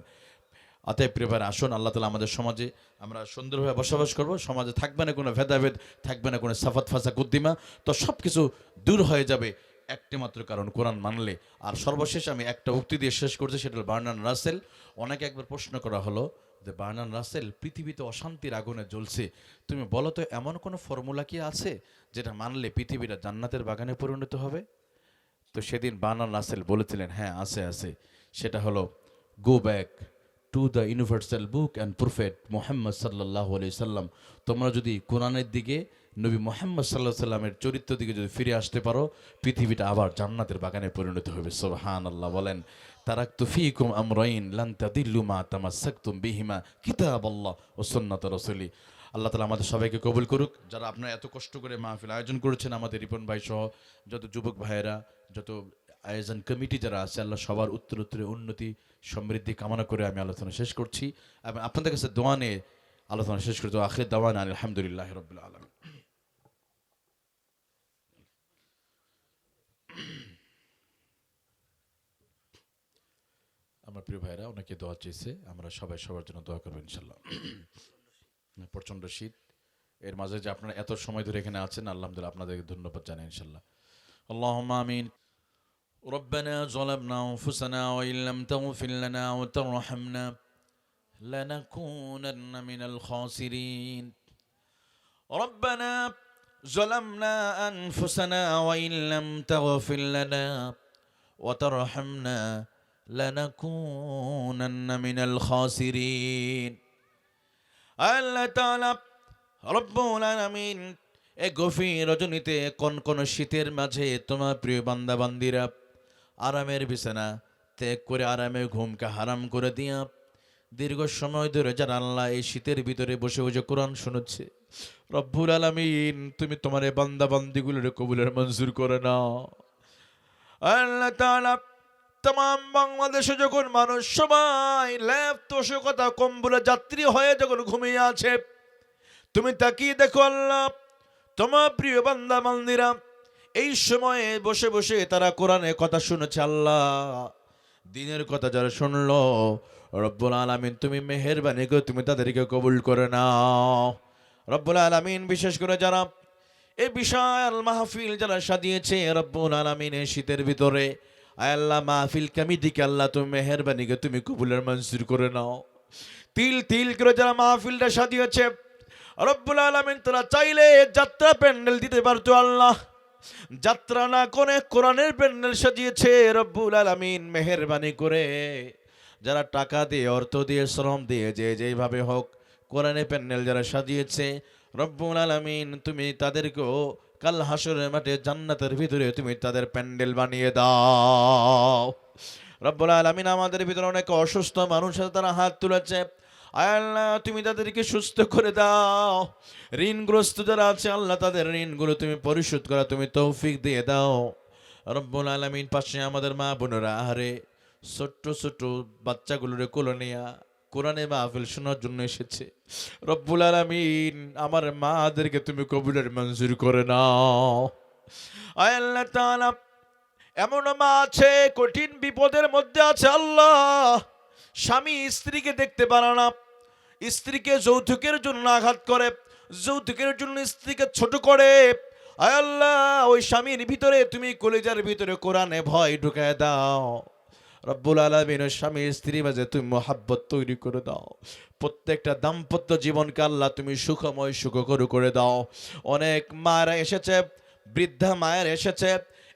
অতএব প্রিয় ভাইরা, আসুন আল্লাহ তাআলা আমাদের সমাজে আমরা সুন্দরভাবে বসবাস করব, সমাজে থাকবে না কোনো ভেদাভেদ, থাকবে না কোনো সাফাত ফাসা কুদ্দিমা, তো সব কিছু দূর হয়ে যাবে একটি মাত্র কারণ, কোরআন মানলে। আর সর্বশেষ আমি একটা উক্তি দিয়ে শেষ করছি, সেটা হল বার্নার্ড রাসেল। অনেকে একবার প্রশ্ন করা হলো যে, বার্নার্ড রাসেল, পৃথিবীতে অশান্তির আগুনে জ্বলছে, তুমি বলো তো এমন কোনো ফর্মুলা কি আছে যেটা মানলে পৃথিবীটা জান্নাতের বাগানে পরিণত হবে? তো সেদিন বার্নার্ড রাসেল বলেছিলেন, হ্যাঁ আছে। সেটা হলো, go back to the universal book and prophet Muhammad সাল্লাল্লাহু আলাইহি সাল্লাম। তোমরা যদি কোরআনের দিকে, নবী মুহাম্মদ সাল্লাল্লাহু আলাইহি সাল্লামের চরিত্র দিকে যদি ফিরে আসতে পারো, পৃথিবীটা আবার জান্নাতের বাগানে পরিণত হবে। সুবহানাল্লাহ বলেন। তারাকতু ফীকুম আমরাইন লান তাদিল্লু মা তামাসসাকতুম বিহিমা কিতাবাল্লাহ ওয়া সুন্নাত রাসূলি। আল্লাহ তাআলা আমাদের সবাইকে কবুল করুক। যারা আপনারা এত কষ্ট করে মাহফিল আয়োজন করেছেন, আমাদের রিপন ভাই সহ যত যুবক ভাইয়েরা, যত আয়োজন কমিটি যারা আছে, আল্লাহ সবার উত্তরোত্তর উন্নতি সমৃদ্ধি কামনা করে আমি আলোচনা শেষ করছি এবং আপনাদের কাছে দোয়া নিয়ে আলোচনা শেষ করছি। আখির দাওয়ানা আলহামদুলিল্লাহি রাব্বিল আলামিন। আমার প্রিয় ভাইরা, অনেকে দোয়া চেয়েছে, আমরা সবাই সবার জন্য দোয়া করবো ইনশাল্লাহ। প্রচন্ড শীত, এর মাঝে যে আপনারা এত সময় ধরে এখানে আছেন, আলহামদুলিল্লাহ আপনাদেরকে ধন্যবাদ জানাই ইনশাল্লাহ। আল্লাহুম্মা আমিন। ربنا ظلمنا أنفسنا وإن لم تغفر لنا وترحمنا لنكونن من الخاسرين. ربنا ظلمنا أنفسنا وإن لم تغفر لنا وترحمنا لنكونن من الخاسرين. আল্লাহ তাআলা রব্বুল আলামিন এই গভীর রজনীতে কোন কোন শীতের মাঝে তোমার প্রিয় বান্দা বান্দিরা আরামের বিছানা ত্যাগ করে আরামে ঘুমকে হারাম করে দিয়া দীর্ঘ সময় ধরে যারা আল্লাহ এই শীতের ভিতরে বসে বসে কোরআন শোনাচ্ছে, রব্বুল আলামিন তুমি তোমার এই বান্দা বান্দিগুলোর কবুলের মঞ্জুর করে নাও। আল্লাহ তাআলা তাম বাংলাদেশে যখন মানুষ সবাই ল্যাব তোষকতা কম্বলে যাত্রী হয়ে যখন ঘুমিয়ে আছে, তুমি তাকিয়ে দেখো আল্লাহ তোমার প্রিয় বান্দা বান্দিরা এই সময়ে বসে বসে তারা কোরআনের কথা শুনেছে। আল্লাহ দিনের কথা যারা শুনলো, রব্বুল আলামিন তুমি মেহেরবানি করে তুমি তাদেরকে কবুল করে নাও। রব্বুল আলামিন বিশেষ করে যারা এই বিশাল মাহফিল যারা সাজিয়েছে, রব্বুল আলামিন এই শীতের ভিতরে আয় আল্লাহ মাহফিল কমিটিকে আল্লাহ তুমি মেহেরবানি করে তুমি কবুলের মঞ্জুর করে নাও। তিল তিল করে যারা মাহফিলটা সাজিয়েছে, রব্বুল আলামিন তারা চাইলে যাত্রা প্যান্ডেল দিতে পারতো আল্লাহ, যাত্রা না করে কোরআনের প্যান্ডেল সাজিয়েছে। রব্বুল আলামিন মেহেরবানি করে যারা টাকা দিয়ে অর্থ দিয়ে শ্রম দিয়ে যে যেভাবে হোক কোরআনের প্যান্ডেল যারা সাজিয়েছে, রব্বুল আলামিন তুমি তাদেরকেও কাল হাসরের মাঠে জান্নাতের ভিতরে তুমি তাদের প্যান্ডেল বানিয়ে দাও। রব্বুল আলামিন আমাদের ভিতরে অনেক অসুস্থ মানুষ আছে, তারা হাত তুলেছে, আয় আল্লাহ তুমি তাদেরকে সুস্থ করে দাও। ঋণগ্রস্ত যারা আছে আল্লাহ তাদের ঋণগুলো তুমি পরিশোধ করা তুমি তৌফিক দিয়ে দাও। রব্বুল আলামিন পাশে আমাদের মা বোনেরা আহারে ছোট্ট ছোট্ট বাচ্চাগুলোরে কোলে নিয়া কোরআনে মাহফিল শোনার জন্য এসেছে, রব্বুল আলামিন আমার মাদেরকে তুমি কবুলের মঞ্জুর করে নাও। আয় আল্লাহ তাআলা এমন মা আছে কঠিন বিপদের মধ্যে আছে আল্লাহ, স্বামী স্ত্রীকে দেখতে পারে না, স্ত্রীকে যৌতুকের জন্য আঘাত করে, যৌতুকের জন্য স্ত্রীকে ছোট করে। আয় আল্লাহ ওই স্বামীর ভিতরে তুমি কলিজার ভিতরে কোরআনে ভয় ঢুকায় দাও। রব্বুল আলামিন স্বামী স্ত্রী মাঝে তুমি মহাব্বত তৈরি করে দাও। প্রত্যেকটা দাম্পত্য জীবনকে আল্লাহ তুমি সুখময় সুখকর করে দাও। অনেক মায়েরা এসেছে, বৃদ্ধা মায়ের এসেছে,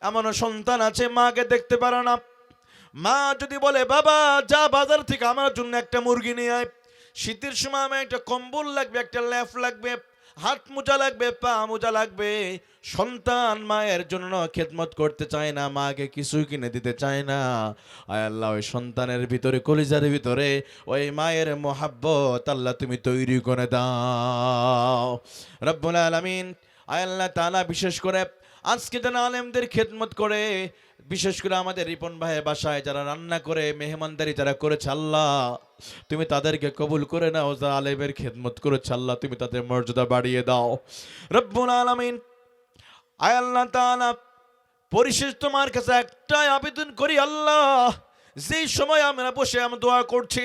এমনও সন্তান আছে মাকে দেখতে পারে না। মা যদি বলে বাবা যা বাজার থেকে আমার জন্য একটা মুরগি নিয়ে আয়, শীতের সময় আমার একটা কম্বল লাগবে, একটা ল্যাপ লাগবে, হাত মোজা লাগবে, পা মোজা লাগবে, সন্তান মায়ের জন্য খেদমত করতে চায় না, মাকে কিছুই কিনে দিতে চায় না। আয় আল্লাহ ওই সন্তানের ভিতরে কলিজার ভিতরে ওই মায়ের মোহাব্বত আল্লাহ তুমি তৈরি করে দাও। রব্বুল আলামিন আয় আল্লাহ তাআলা বিশেষ করে আজকে যারা আলেমদের খেদমত করে, বিশেষ করে আমাদের রিপন ভাইয়ের বাসায় যারা রান্না করে মেহমানদারি যারা করেছে আল্লাহ তুমি তাদেরকে কবুল করে নাও। যারা আলেমের খেদমত করেছে আল্লাহ তুমি তাদের মর্যাদা বাড়িয়ে দাও। রব্বুল আলামিন আয় আল্লাহ তাআলা পরিশেষ তোমার কাছে একটাই আবেদন করি আল্লাহ, যেই সময় আমরা বসে আমরা দোয়া করছি,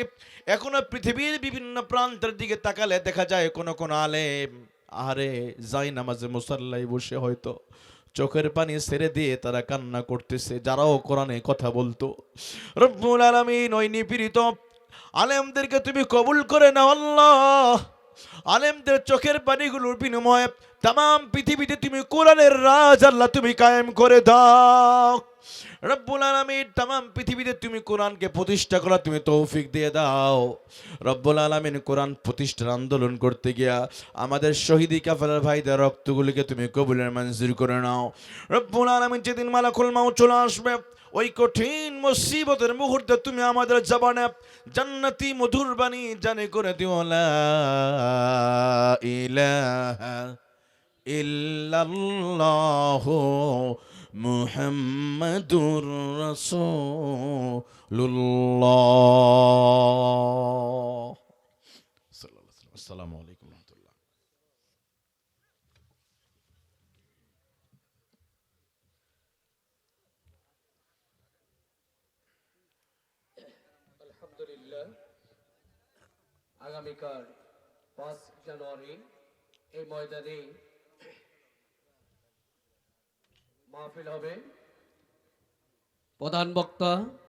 এখনো পৃথিবীর বিভিন্ন প্রান্তের দিকে তাকালে দেখা যায় কোন কোন আলেম আরে যাই নামাজে মুসাল্লায় বসে হয়তো চোখের পানি ছেড়ে দিয়ে তারা কান্না করতেছে, যারাও কোরআনে কথা বলতো। রব্বুল আলামিন ওই নিপীড়িত আলেমদেরকে তুমি কবুল করে নাও আল্লাহ। আলেমদের চোখের পানিগুলোর বিনিময়ে তাম পৃথিবীতে তুমি কোরআনের রাজ আল্লাহ তুমি কায়েম করে দাও। রব্বুল আলামিন তাম পৃথিবীতে তুমি কোরআনকে প্রতিষ্ঠা করা তুমি তৌফিক দিয়ে দাও। রব্বুল আলামিন কোরআন প্রতিষ্ঠার আন্দোলন করতে গিয়া আমাদের শহীদি কাফেলার ভাইদের রক্তগুলিকে তুমি কবুলের মঞ্জুর করে নাও। রব্বুল আলামিন যেদিন মালাকুল মাউত চলে আসবে ওই কঠিন মুসিবতের মুহূর্তে তুমি আমাদের জবানে জান্নাতি মধুর বাণী জানে করে দিও লা ইলাহা ইল্লাল্লাহু মুহাম্মাদুর রাসূলুল্লাহ। আসসালামু আলাইকুম ওয়া রাহমাতুল্লাহ। আলহামদুলিল্লাহ, আগামীকাল 5 জানুয়ারি এই ময়দানে মাহফিল হবে। প্রধান বক্তা